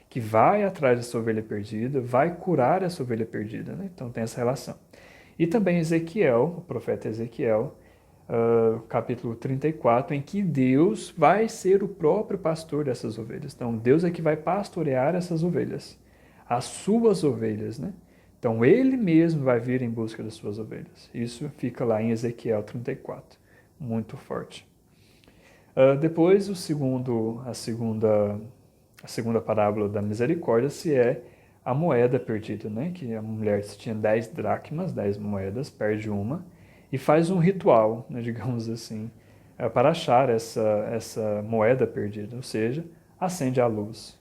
Que vai atrás dessa ovelha perdida, vai curar essa ovelha perdida, né? Então tem essa relação. E também Ezequiel, o profeta Ezequiel, capítulo 34, em que Deus vai ser o próprio pastor dessas ovelhas. Então Deus é que vai pastorear essas ovelhas, as suas ovelhas, né? Então ele mesmo vai vir em busca das suas ovelhas. Isso fica lá em Ezequiel 34, muito forte. Depois a segunda parábola da misericórdia se é a moeda perdida, né? Que a mulher tinha 10 dracmas, 10 moedas, perde uma, e faz um ritual, né, digamos assim, para achar essa moeda perdida, ou seja, acende a luz.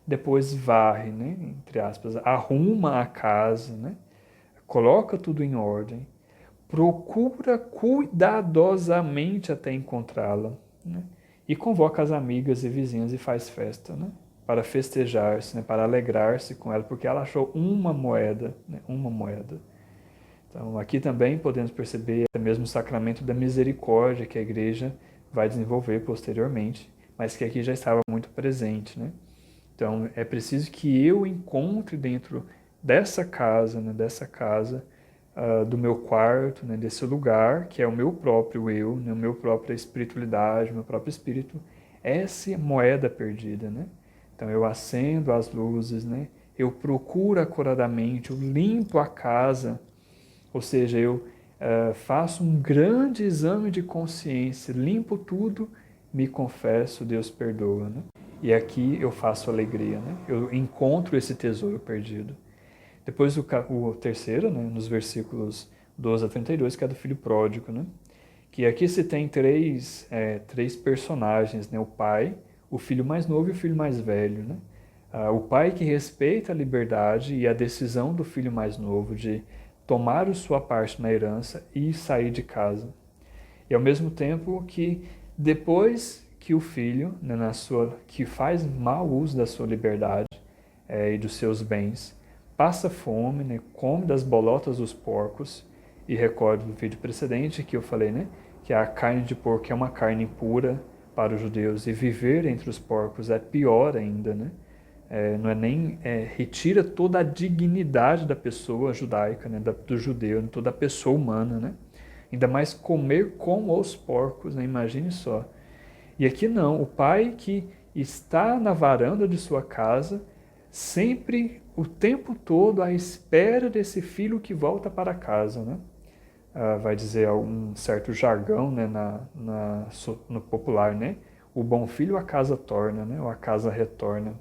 Depois varre, né, entre aspas, arruma a casa, né, coloca tudo em ordem, procura cuidadosamente até encontrá-la, né, e convoca as amigas e vizinhas e faz festa, né, para festejar-se, né, para alegrar-se com ela, porque ela achou uma moeda, né, uma moeda. Então, aqui também podemos perceber até mesmo o sacramento da misericórdia que a igreja vai desenvolver posteriormente, mas que aqui já estava muito presente, né? Então, é preciso que eu encontre dentro dessa casa, né, do meu quarto, né, desse lugar, que é o meu próprio eu, né, a minha própria espiritualidade, o meu próprio espírito, essa moeda perdida, né? Então, eu acendo as luzes, né? Eu procuro acuradamente, eu limpo a casa, ou seja, eu faço um grande exame de consciência, limpo tudo, me confesso, Deus perdoa, né? E aqui eu faço alegria, né? Eu encontro esse tesouro perdido. Depois o terceiro, né, nos versículos 12 a 32, que é do filho pródigo, né? Que aqui se tem três personagens, né? O pai, o filho mais novo e o filho mais velho, né? O pai que respeita a liberdade e a decisão do filho mais novo de tomar a sua parte na herança e sair de casa. E ao mesmo tempo que depois que o filho, né, que faz mau uso da sua liberdade e dos seus bens, passa fome, né, come das bolotas dos porcos, e recordo do vídeo precedente que eu falei, né, que a carne de porco é uma carne impura para os judeus, e viver entre os porcos é pior ainda, né? Não é nem retira toda a dignidade da pessoa judaica, né, do judeu, toda a pessoa humana, né? Ainda mais comer com os porcos, né? Imagine só. E aqui não, o pai que está na varanda de sua casa, sempre, o tempo todo, à espera desse filho que volta para casa, né? Vai dizer um certo jargão, né, no popular, né? O bom filho a casa torna, né? Ou a casa retorna.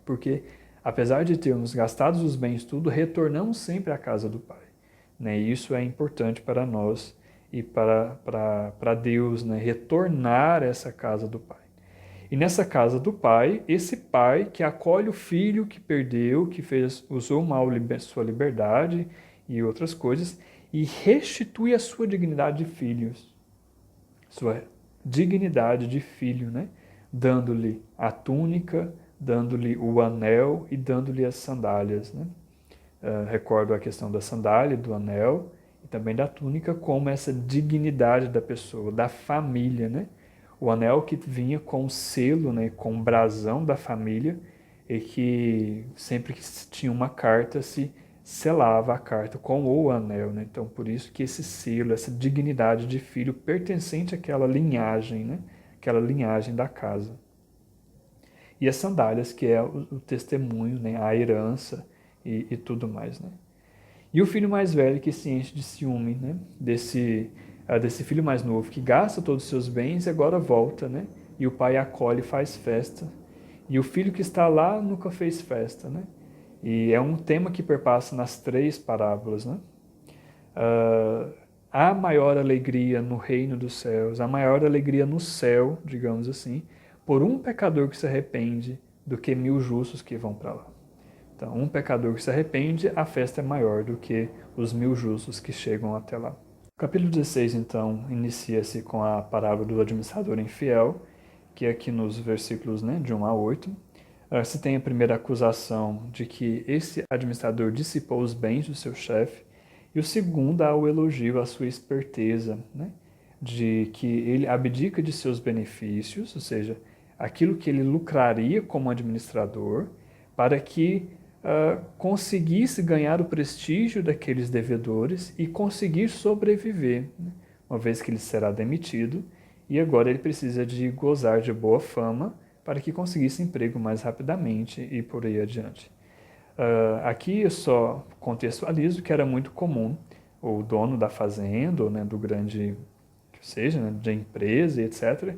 Porque, apesar de termos gastado os bens tudo, retornamos sempre à casa do Pai, né? E isso é importante para nós e para Deus, né? Retornar a essa casa do Pai. E nessa casa do Pai, esse Pai que acolhe o filho que perdeu, que usou mal sua liberdade e outras coisas, e restitui a sua dignidade de filhos, sua dignidade de filho, né? Dando-lhe a túnica, dando-lhe o anel e dando-lhe as sandálias, né? Recordo a questão da sandália, do anel e também da túnica como essa dignidade da pessoa, da família, né? O anel que vinha com o selo, né, com o brasão da família, e que sempre que tinha uma carta se selava a carta com o anel, né? Então por isso que esse selo, essa dignidade de filho pertencente àquela linhagem, né? Aquela linhagem da casa. E as sandálias, que é o testemunho, né? A herança e tudo mais, né? E o filho mais velho que se enche de ciúme, né? Desse filho mais novo que gasta todos os seus bens e agora volta, né? E o pai acolhe e faz festa. E o filho que está lá nunca fez festa, né? E é um tema que perpassa nas três parábolas, né? Há maior alegria no reino dos céus, há maior alegria no céu, digamos assim, por um pecador que se arrepende do que 1000 justos que vão para lá. Então, um pecador que se arrepende, a festa é maior do que os 1000 justos que chegam até lá. O capítulo 16, então, inicia-se com a parábola do administrador infiel, que aqui nos versículos, né, de 1 a 8, se tem a primeira acusação de que esse administrador dissipou os bens do seu chefe, e o segundo há o elogio à sua esperteza, né, de que ele abdica de seus benefícios, ou seja, aquilo que ele lucraria como administrador, para que conseguisse ganhar o prestígio daqueles devedores e conseguir sobreviver, né? Uma vez que ele será demitido, e agora ele precisa de gozar de boa fama para que conseguisse emprego mais rapidamente e por aí adiante. Aqui eu só contextualizo que era muito comum o dono da fazenda, ou, né, do grande, que seja, né, de empresa, etc.,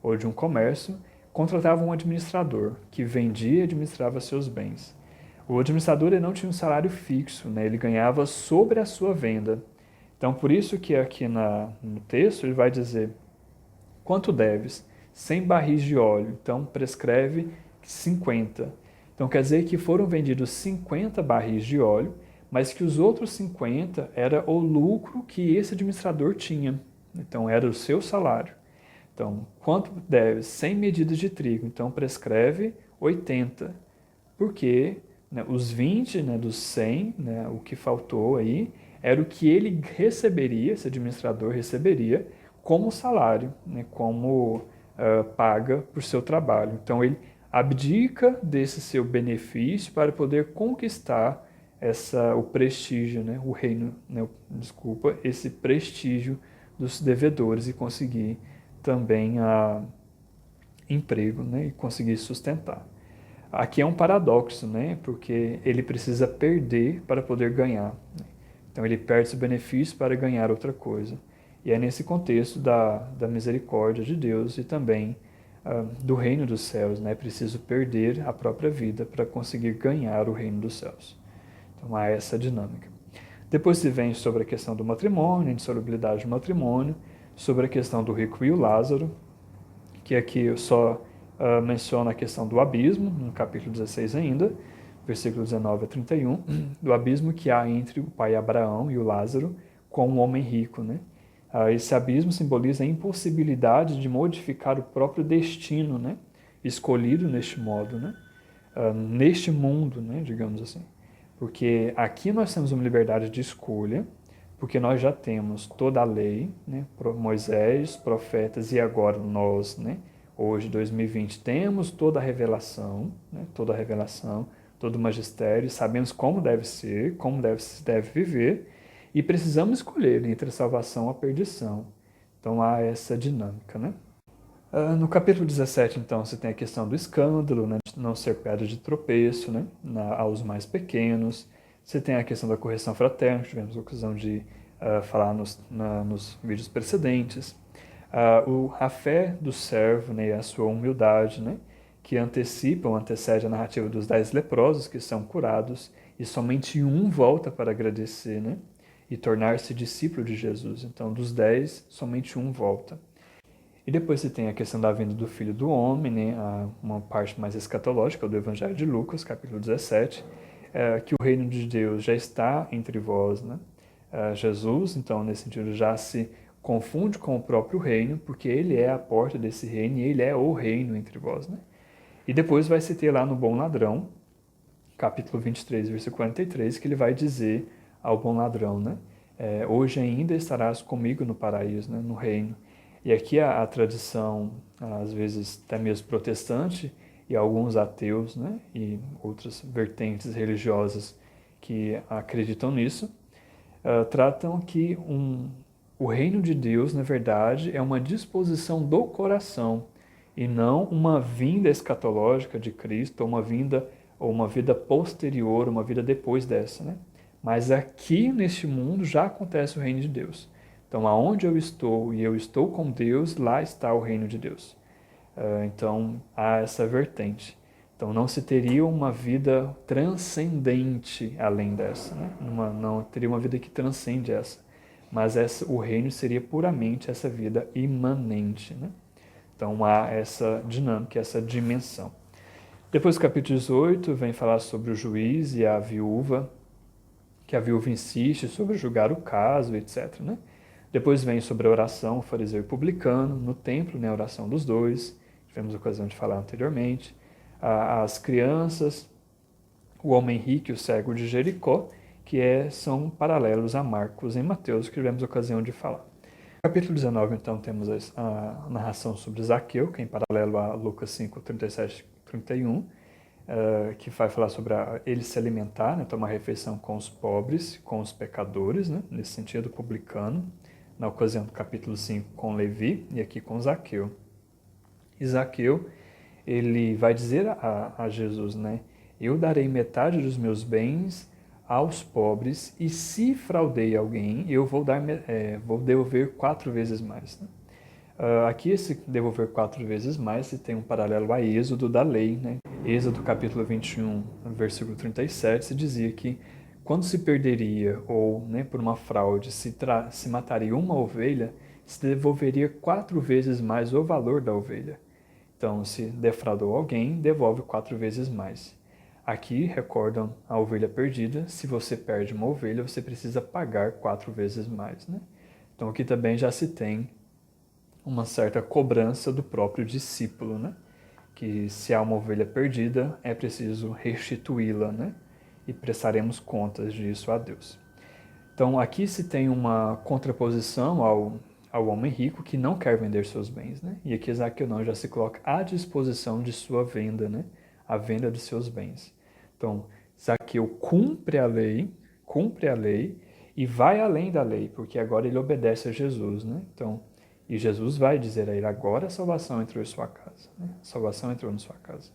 ou de um comércio, contratava um administrador que vendia e administrava seus bens. O administrador ele não tinha um salário fixo, né? Ele ganhava sobre a sua venda. Então, por isso que aqui no texto ele vai dizer: quanto deves? 100 barris de óleo. Então, prescreve 50. Então, quer dizer que foram vendidos 50 barris de óleo, mas que os outros 50 era o lucro que esse administrador tinha. Então, era o seu salário. Então, quanto deves? 100 medidas de trigo. Então, prescreve 80. Porque, né, os 20, né, dos 100, né, o que faltou aí, era o que ele receberia, esse administrador receberia, como salário, né, como paga por seu trabalho. Então, ele abdica desse seu benefício para poder conquistar o prestígio, né, o reino, né, esse prestígio dos devedores e conseguir também emprego, né, e conseguir sustentar. Aqui é um paradoxo, né, porque ele precisa perder para poder ganhar, né? Então ele perde seu benefício para ganhar outra coisa. E é nesse contexto da misericórdia de Deus e também do reino dos céus, né? É preciso perder a própria vida para conseguir ganhar o reino dos céus. Então há essa dinâmica. Depois se vem sobre a questão do matrimônio, a insolubilidade do matrimônio, sobre a questão do rico e o Lázaro, que aqui eu só menciono a questão do abismo, no capítulo 16 ainda, versículo 19 a 31, do abismo que há entre o pai Abraão e o Lázaro com um homem rico, né? Esse abismo simboliza a impossibilidade de modificar o próprio destino, né, escolhido neste modo, né, neste mundo, né, digamos assim. Porque aqui nós temos uma liberdade de escolha, porque nós já temos toda a lei, né, Moisés, profetas e agora nós, né, hoje, 2020, temos toda a revelação, né, todo o magistério, sabemos como deve ser, como se deve viver, e precisamos escolher entre a salvação e a perdição. Então há essa dinâmica, né? No capítulo 17, então, você tem a questão do escândalo, né, de não ser pedra de tropeço, né, aos mais pequenos. Você tem a questão da correção fraterna, que tivemos a ocasião de falar nos vídeos precedentes. A fé do servo, né, e a sua humildade, né, que antecede a narrativa dos 10 leprosos que são curados e somente um volta para agradecer, né, e tornar-se discípulo de Jesus. Então, dos 10, somente um volta. E depois você tem a questão da vinda do Filho do Homem, né, uma parte mais escatológica do Evangelho de Lucas, capítulo 17, que o reino de Deus já está entre vós, né? Jesus, então, nesse sentido, já se confunde com o próprio reino, porque ele é a porta desse reino e ele é o reino entre vós, né? E depois vai se ter lá no Bom Ladrão, capítulo 23, versículo 43, que ele vai dizer ao bom ladrão, né? Hoje ainda estarás comigo no paraíso, né, no reino. E aqui a tradição, às vezes até mesmo protestante, e alguns ateus, né, e outras vertentes religiosas que acreditam nisso, tratam que o reino de Deus, na verdade, é uma disposição do coração, e não uma vinda escatológica de Cristo, ou uma vida posterior, uma vida depois dessa, né? Mas aqui neste mundo já acontece o reino de Deus. Então, aonde eu estou e eu estou com Deus, lá está o reino de Deus. Então, há essa vertente. Então, não se teria uma vida transcendente além dessa, né? Não teria uma vida que transcende essa. Mas o reino seria puramente essa vida imanente, né? Então, há essa dinâmica, essa dimensão. Depois do capítulo 18 vem falar sobre o juiz e a viúva, que a viúva insiste sobre julgar o caso, etc. Né? Depois vem sobre a oração, o fariseu e publicano, no templo, né, a oração dos dois, tivemos a ocasião de falar anteriormente. As crianças, o homem rico e o cego de Jericó, que são paralelos a Marcos em Mateus, que tivemos a ocasião de falar. No capítulo 19, então, temos a narração sobre Zaqueu, que é em paralelo a Lucas 5, 37 e 31, que vai falar sobre ele se alimentar, né, tomar refeição com os pobres, com os pecadores, né, nesse sentido publicano, na ocasião do capítulo 5 com Levi e aqui com Zaqueu. E Zaqueu, ele vai dizer a Jesus, né, eu darei metade dos meus bens aos pobres e se fraudei alguém, eu vou devolver 4 vezes mais. Né? Aqui esse devolver 4 vezes mais se tem um paralelo a Êxodo da lei. Né? Êxodo capítulo 21, versículo 37, se dizia que quando se perderia ou, né, por uma fraude se mataria uma ovelha, se devolveria 4 vezes mais o valor da ovelha. Então, se defraudou alguém, devolve 4 vezes mais. Aqui recordam a ovelha perdida. Se você perde uma ovelha, você precisa pagar 4 vezes mais. Né? Então, aqui também já se tem uma certa cobrança do próprio discípulo, né? Que se há uma ovelha perdida, é preciso restituí-la, né? E prestaremos contas disso a Deus. Então, aqui se tem uma contraposição ao homem rico que não quer vender seus bens, né? E aqui Zaqueu não, já se coloca à disposição de sua venda, né? A venda de seus bens. Então, Zaqueu cumpre a lei e vai além da lei, porque agora ele obedece a Jesus, né? Então, e Jesus vai dizer a ele, agora a salvação entrou em sua casa. Né? A salvação entrou na sua casa.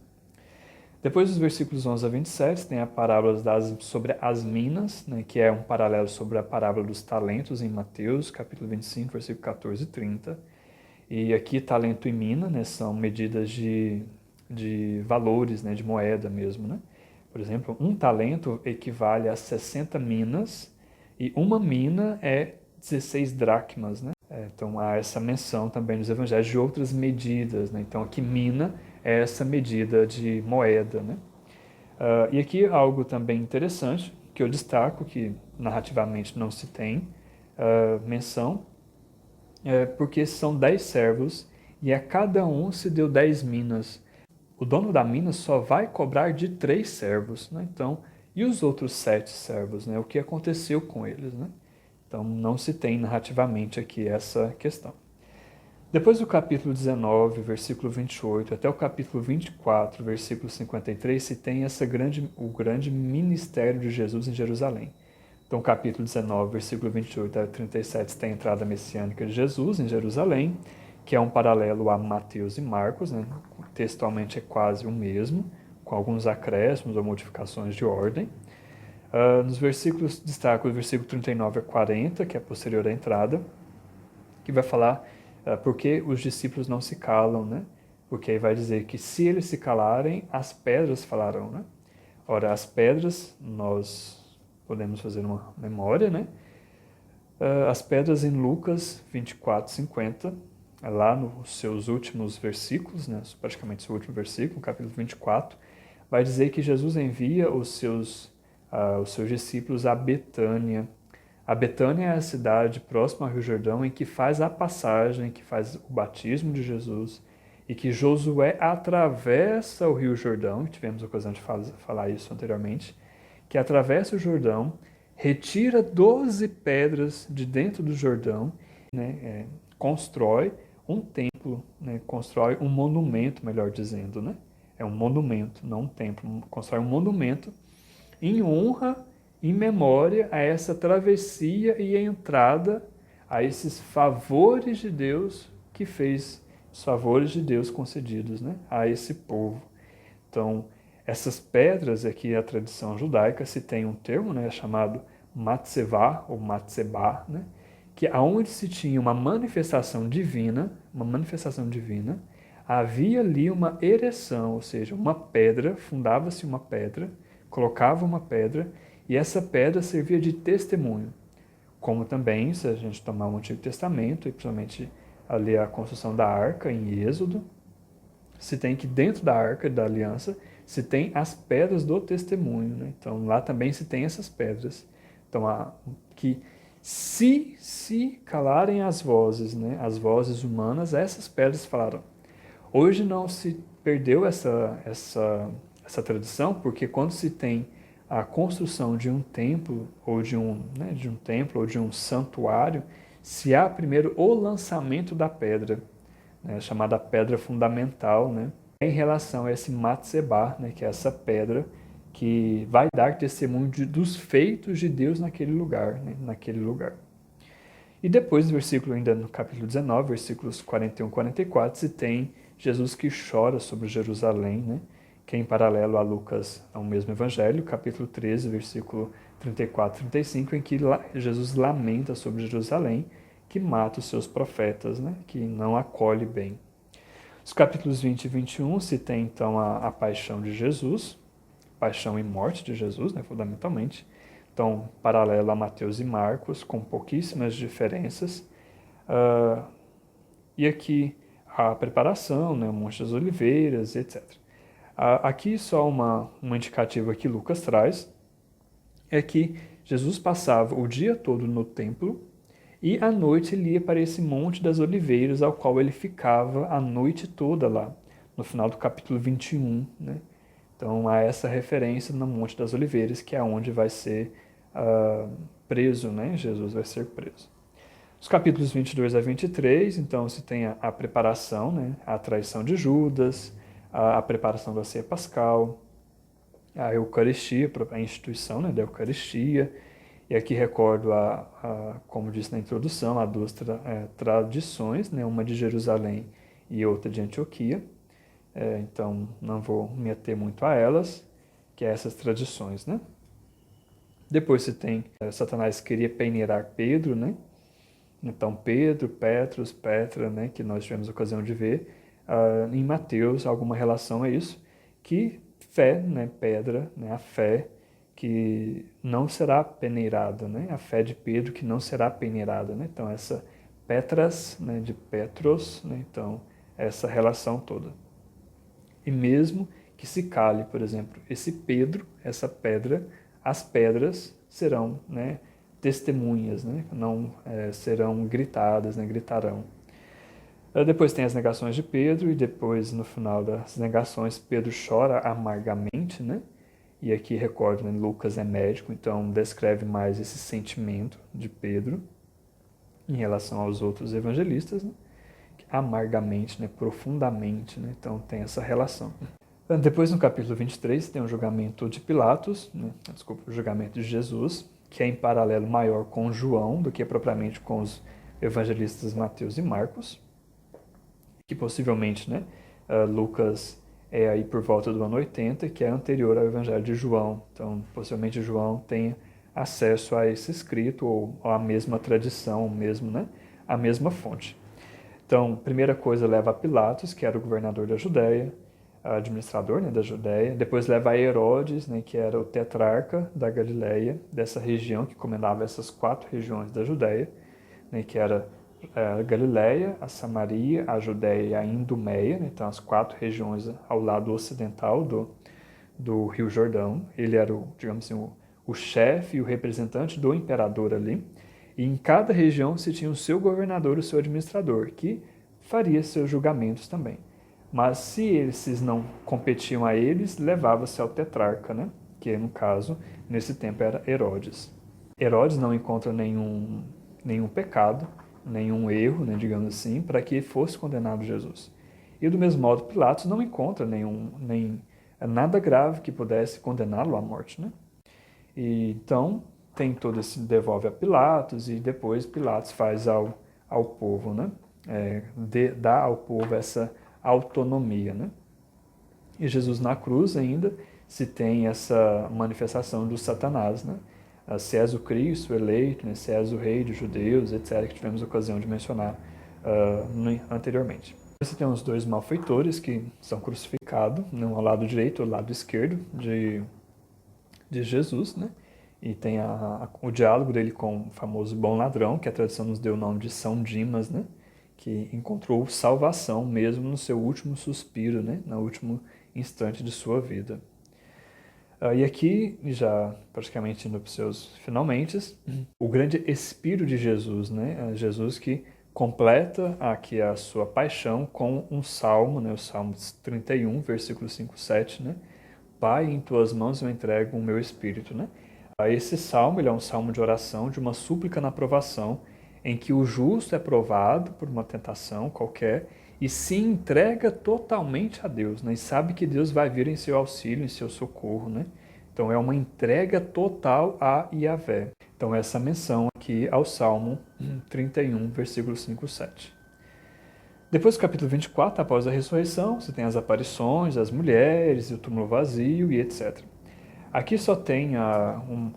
Depois dos versículos 11 a 27, tem a parábola sobre as minas, né, que é um paralelo sobre a parábola dos talentos em Mateus, capítulo 25, versículo 14 e 30. E aqui talento e mina, né, são medidas de valores, né, de moeda mesmo. Né? Por exemplo, um talento equivale a 60 minas e uma mina é 16 dracmas. Né? Então há essa menção também nos evangelhos de outras medidas. Né? Então aqui mina é essa medida de moeda. Né? E aqui algo também interessante que eu destaco, que narrativamente não se tem menção, porque são 10 servos e a cada um se deu 10 minas. O dono da mina só vai cobrar de 3 servos. Né? Então, e os outros 7 servos? Né? O que aconteceu com eles? Né? Então, não se tem narrativamente aqui essa questão. Depois do capítulo 19, versículo 28, até o capítulo 24, versículo 53, se tem o grande ministério de Jesus em Jerusalém. Então, capítulo 19, versículo 28 a 37, tem a entrada messiânica de Jesus em Jerusalém, que é um paralelo a Mateus e Marcos, né? Textualmente é quase o mesmo, com alguns acréscimos ou modificações de ordem. Nos versículos, destaco o versículo 39 a 40, que é posterior à entrada, que vai falar por que os discípulos não se calam, né? Porque aí vai dizer que se eles se calarem, as pedras falarão, né? Ora, as pedras, nós podemos fazer uma memória, né? As pedras em Lucas 24, 50, lá nos seus últimos versículos, né? Praticamente seu último versículo, capítulo 24, vai dizer que Jesus envia os seus discípulos a Betânia. A Betânia é a cidade próxima ao Rio Jordão em que faz a passagem, que faz o batismo de Jesus e que Josué atravessa o Rio Jordão, tivemos a ocasião de falar isso anteriormente, que atravessa o Jordão, retira 12 pedras de dentro do Jordão, né, constrói um templo, né, constrói um monumento, melhor dizendo, né? É um monumento, não um templo, constrói um monumento em honra, em memória a essa travessia e a entrada a esses favores de Deus que fez, os favores de Deus concedidos, né, a esse povo. Então, essas pedras aqui, a tradição judaica, se tem um termo, né, chamado matzevah ou matzebah, né, que aonde se tinha uma manifestação divina, havia ali uma ereção, ou seja, uma pedra, fundava-se uma pedra, colocava uma pedra, e essa pedra servia de testemunho. Como também, se a gente tomar o Antigo Testamento, e principalmente ali a construção da arca em Êxodo, se tem que dentro da arca da aliança se tem as pedras do testemunho, né? Então lá também se tem essas pedras. Então que se calarem as vozes, né? As vozes humanas, essas pedras falaram. Hoje não se perdeu essa tradição, porque quando se tem a construção de um templo ou de um templo ou de um santuário, se há primeiro o lançamento da pedra, né, chamada pedra fundamental, né, em relação a esse Matsebá, né, que é essa pedra que vai dar testemunho dos feitos de Deus naquele lugar, né, naquele lugar. E depois, versículo ainda no capítulo 19, versículos 41 e 44, se tem Jesus que chora sobre Jerusalém, né? Que é em paralelo a Lucas, ao mesmo evangelho, capítulo 13, versículo 34 e 35, em que Jesus lamenta sobre Jerusalém, que mata os seus profetas, né? Que não acolhe bem. Os capítulos 20 e 21 se tem então a paixão de Jesus, paixão e morte de Jesus, né? Fundamentalmente. Então, paralelo a Mateus e Marcos, com pouquíssimas diferenças. E aqui a preparação, né, o Monte das Oliveiras, etc. Aqui só uma indicativa que Lucas traz, é que Jesus passava o dia todo no templo e à noite ele ia para esse Monte das Oliveiras, ao qual ele ficava a noite toda lá, no final do capítulo 21, né? Então há essa referência no Monte das Oliveiras, que é onde vai ser preso, né? Jesus vai ser preso. Os capítulos 22 a 23, então se tem a preparação, né? A traição de Judas, a preparação da ceia pascal, a Eucaristia, a instituição, né, da Eucaristia. E aqui recordo, como disse na introdução, há duas tradições, né, uma de Jerusalém e outra de Antioquia. Então não vou me ater muito a elas, que é essas tradições, né? Depois se tem, Satanás queria peneirar Pedro, né? Então Pedro, Petros, Petra, né, que nós tivemos a ocasião de ver em Mateus, alguma relação a isso, que fé, né, pedra, né, a fé que não será peneirada, né, a fé de Pedro que não será peneirada, né? Então essa Petras, né, de Petros, né, então essa relação toda. E mesmo que se cale, por exemplo, esse Pedro, essa pedra, as pedras serão, né, testemunhas, né, não serão gritadas, né, gritarão. Depois tem as negações de Pedro e depois, no final das negações, Pedro chora amargamente, né? E aqui recordo, né, Lucas é médico, então descreve mais esse sentimento de Pedro em relação aos outros evangelistas, né? Amargamente, né, profundamente, né? Então tem essa relação. Depois, no capítulo 23, tem o julgamento de Pilatos, né? Desculpa, o julgamento de Jesus, que é em paralelo maior com João do que propriamente com os evangelistas Mateus e Marcos, que possivelmente, né, Lucas é aí por volta do ano 80, que é anterior ao evangelho de João. Então, possivelmente João tenha acesso a esse escrito ou à mesma tradição, mesmo, né, a mesma fonte. Então, primeira coisa leva a Pilatos, que era o governador da Judéia, administrador, né, da Judéia. Depois leva a Herodes, né, que era o tetrarca da Galileia, dessa região que comandava essas 4 regiões da Judéia, né, que era a Galileia, a Samaria, a Judéia e a Idumeia, né, então as 4 regiões ao lado ocidental do Rio Jordão. Ele era, digamos assim, o chefe e o representante do imperador ali. E em cada região se tinha o seu governador, o seu administrador, que faria seus julgamentos também. Mas se esses não competiam a eles, levava-se ao tetrarca, né? Que no caso, nesse tempo era Herodes. Herodes não encontra nenhum pecado, nenhum erro, né, digamos assim, para que fosse condenado Jesus. E do mesmo modo, Pilatos não encontra nada grave que pudesse condená-lo à morte, né? E então tem todo esse devolve a Pilatos e depois Pilatos faz ao povo, né? Dá ao povo essa autonomia, né? E Jesus na cruz ainda se tem essa manifestação do Satanás, né? Se és o Cristo, o eleito, né? Se és o rei dos judeus, etc., que tivemos a ocasião de mencionar anteriormente. Você tem os 2 malfeitores que são crucificados, um ao lado direito e ao lado esquerdo de Jesus, né? E tem o diálogo dele com o famoso bom ladrão, que a tradição nos deu o nome de São Dimas, né? Que encontrou salvação mesmo no seu último suspiro, né? No último instante de sua vida. E aqui, já praticamente indo para os seus finalmente, o grande Espírito de Jesus, né? Jesus que completa aqui a sua paixão com um salmo, né? O Salmo 31, versículo 5, 7, né? Pai, em tuas mãos eu entrego o meu espírito, né? Esse salmo, ele é um salmo de oração, de uma súplica na provação, em que o justo é provado por uma tentação qualquer e se entrega totalmente a Deus, né? E sabe que Deus vai vir em seu auxílio, em seu socorro, né? Então é uma entrega total a Yahvé. Então essa menção aqui ao Salmo 31, versículo 5, 7. Depois do capítulo 24, após a ressurreição, você tem as aparições, as mulheres, o túmulo vazio e etc. Aqui só tem um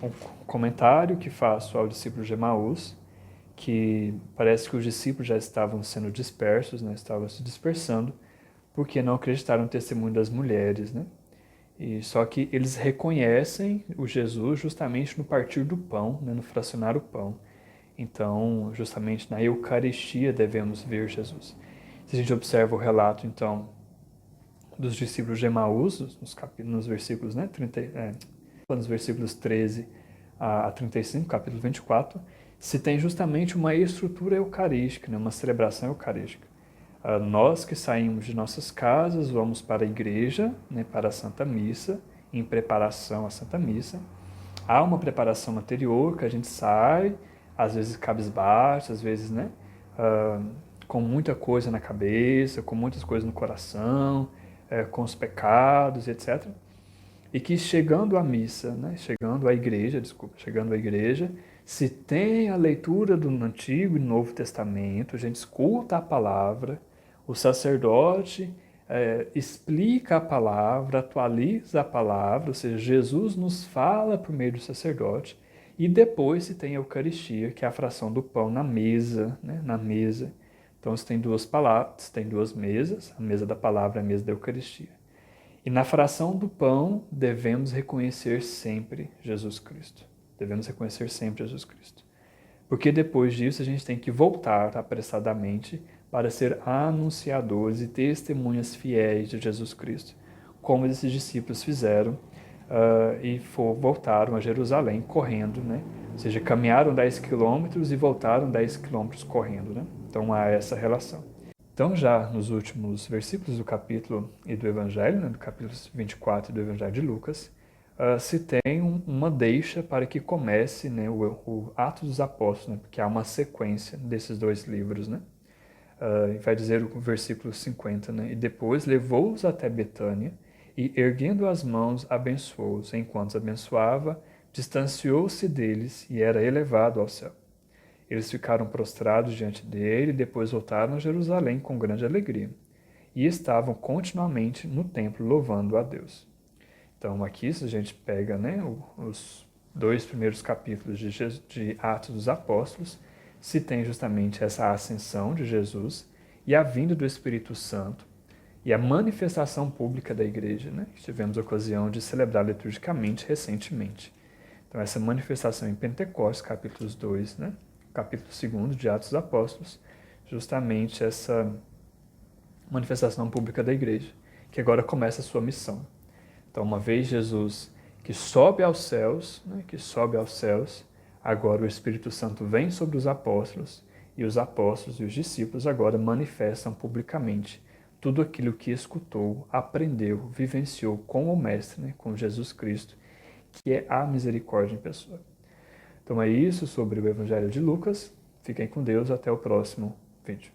comentário que faço ao discípulo de Emaús, que parece que os discípulos já estavam sendo dispersos, né? Estavam se dispersando, porque não acreditaram no testemunho das mulheres, né? E só que eles reconhecem o Jesus justamente no partir do pão, né? No fracionar o pão. Então, justamente na Eucaristia devemos ver Jesus. Se a gente observa o relato, então, dos discípulos de Emaús, nos versículos, né, nos versículos 13 a 35, capítulo 24, se tem justamente uma estrutura eucarística, né, uma celebração eucarística. Nós que saímos de nossas casas, vamos para a igreja, né, para a Santa Missa, em preparação à Santa Missa. Há uma preparação anterior que a gente sai, às vezes cabisbaixo, às vezes, né, com muita coisa na cabeça, com muitas coisas no coração, com os pecados, etc. E que chegando à missa, né, chegando à igreja, se tem a leitura do Antigo e Novo Testamento, a gente escuta a palavra, o sacerdote explica a palavra, atualiza a palavra, ou seja, Jesus nos fala por meio do sacerdote, e depois se tem a Eucaristia, que é a fração do pão na mesa, né, na mesa. Então você tem duas palavras, tem duas mesas, a mesa da palavra e a mesa da Eucaristia. E na fração do pão devemos reconhecer sempre Jesus Cristo. Devemos reconhecer sempre Jesus Cristo. Porque depois disso a gente tem que voltar apressadamente para ser anunciadores e testemunhas fiéis de Jesus Cristo, como esses discípulos fizeram e voltaram a Jerusalém correndo, né? Ou seja, caminharam 10 quilômetros e voltaram 10 quilômetros correndo, né? Então há essa relação. Então, já nos últimos versículos do capítulo e do Evangelho, né, do capítulo 24 do Evangelho de Lucas, se tem uma deixa para que comece, né, o Atos dos Apóstolos, né, porque há uma sequência desses dois livros. Né? Vai dizer o versículo 50, né, e depois levou-os até Betânia e, erguendo as mãos, abençoou-os. Enquanto os abençoava, distanciou-se deles e era elevado ao céu. Eles ficaram prostrados diante dele e depois voltaram a Jerusalém com grande alegria. E estavam continuamente no templo louvando a Deus. Então aqui, se a gente pega, né, os dois primeiros capítulos de Atos dos Apóstolos, se tem justamente essa ascensão de Jesus e a vinda do Espírito Santo e a manifestação pública da igreja, né, que tivemos a ocasião de celebrar liturgicamente recentemente. Então essa manifestação em Pentecostes, capítulos 2, né, capítulo 2 de Atos dos Apóstolos, justamente essa manifestação pública da igreja, que agora começa a sua missão. Então, uma vez Jesus que sobe aos céus, né, agora o Espírito Santo vem sobre os apóstolos, e os apóstolos e os discípulos agora manifestam publicamente tudo aquilo que escutou, aprendeu, vivenciou com o Mestre, né, com Jesus Cristo, que é a misericórdia em pessoa. Então é isso sobre o Evangelho de Lucas. Fiquem com Deus, até o próximo vídeo.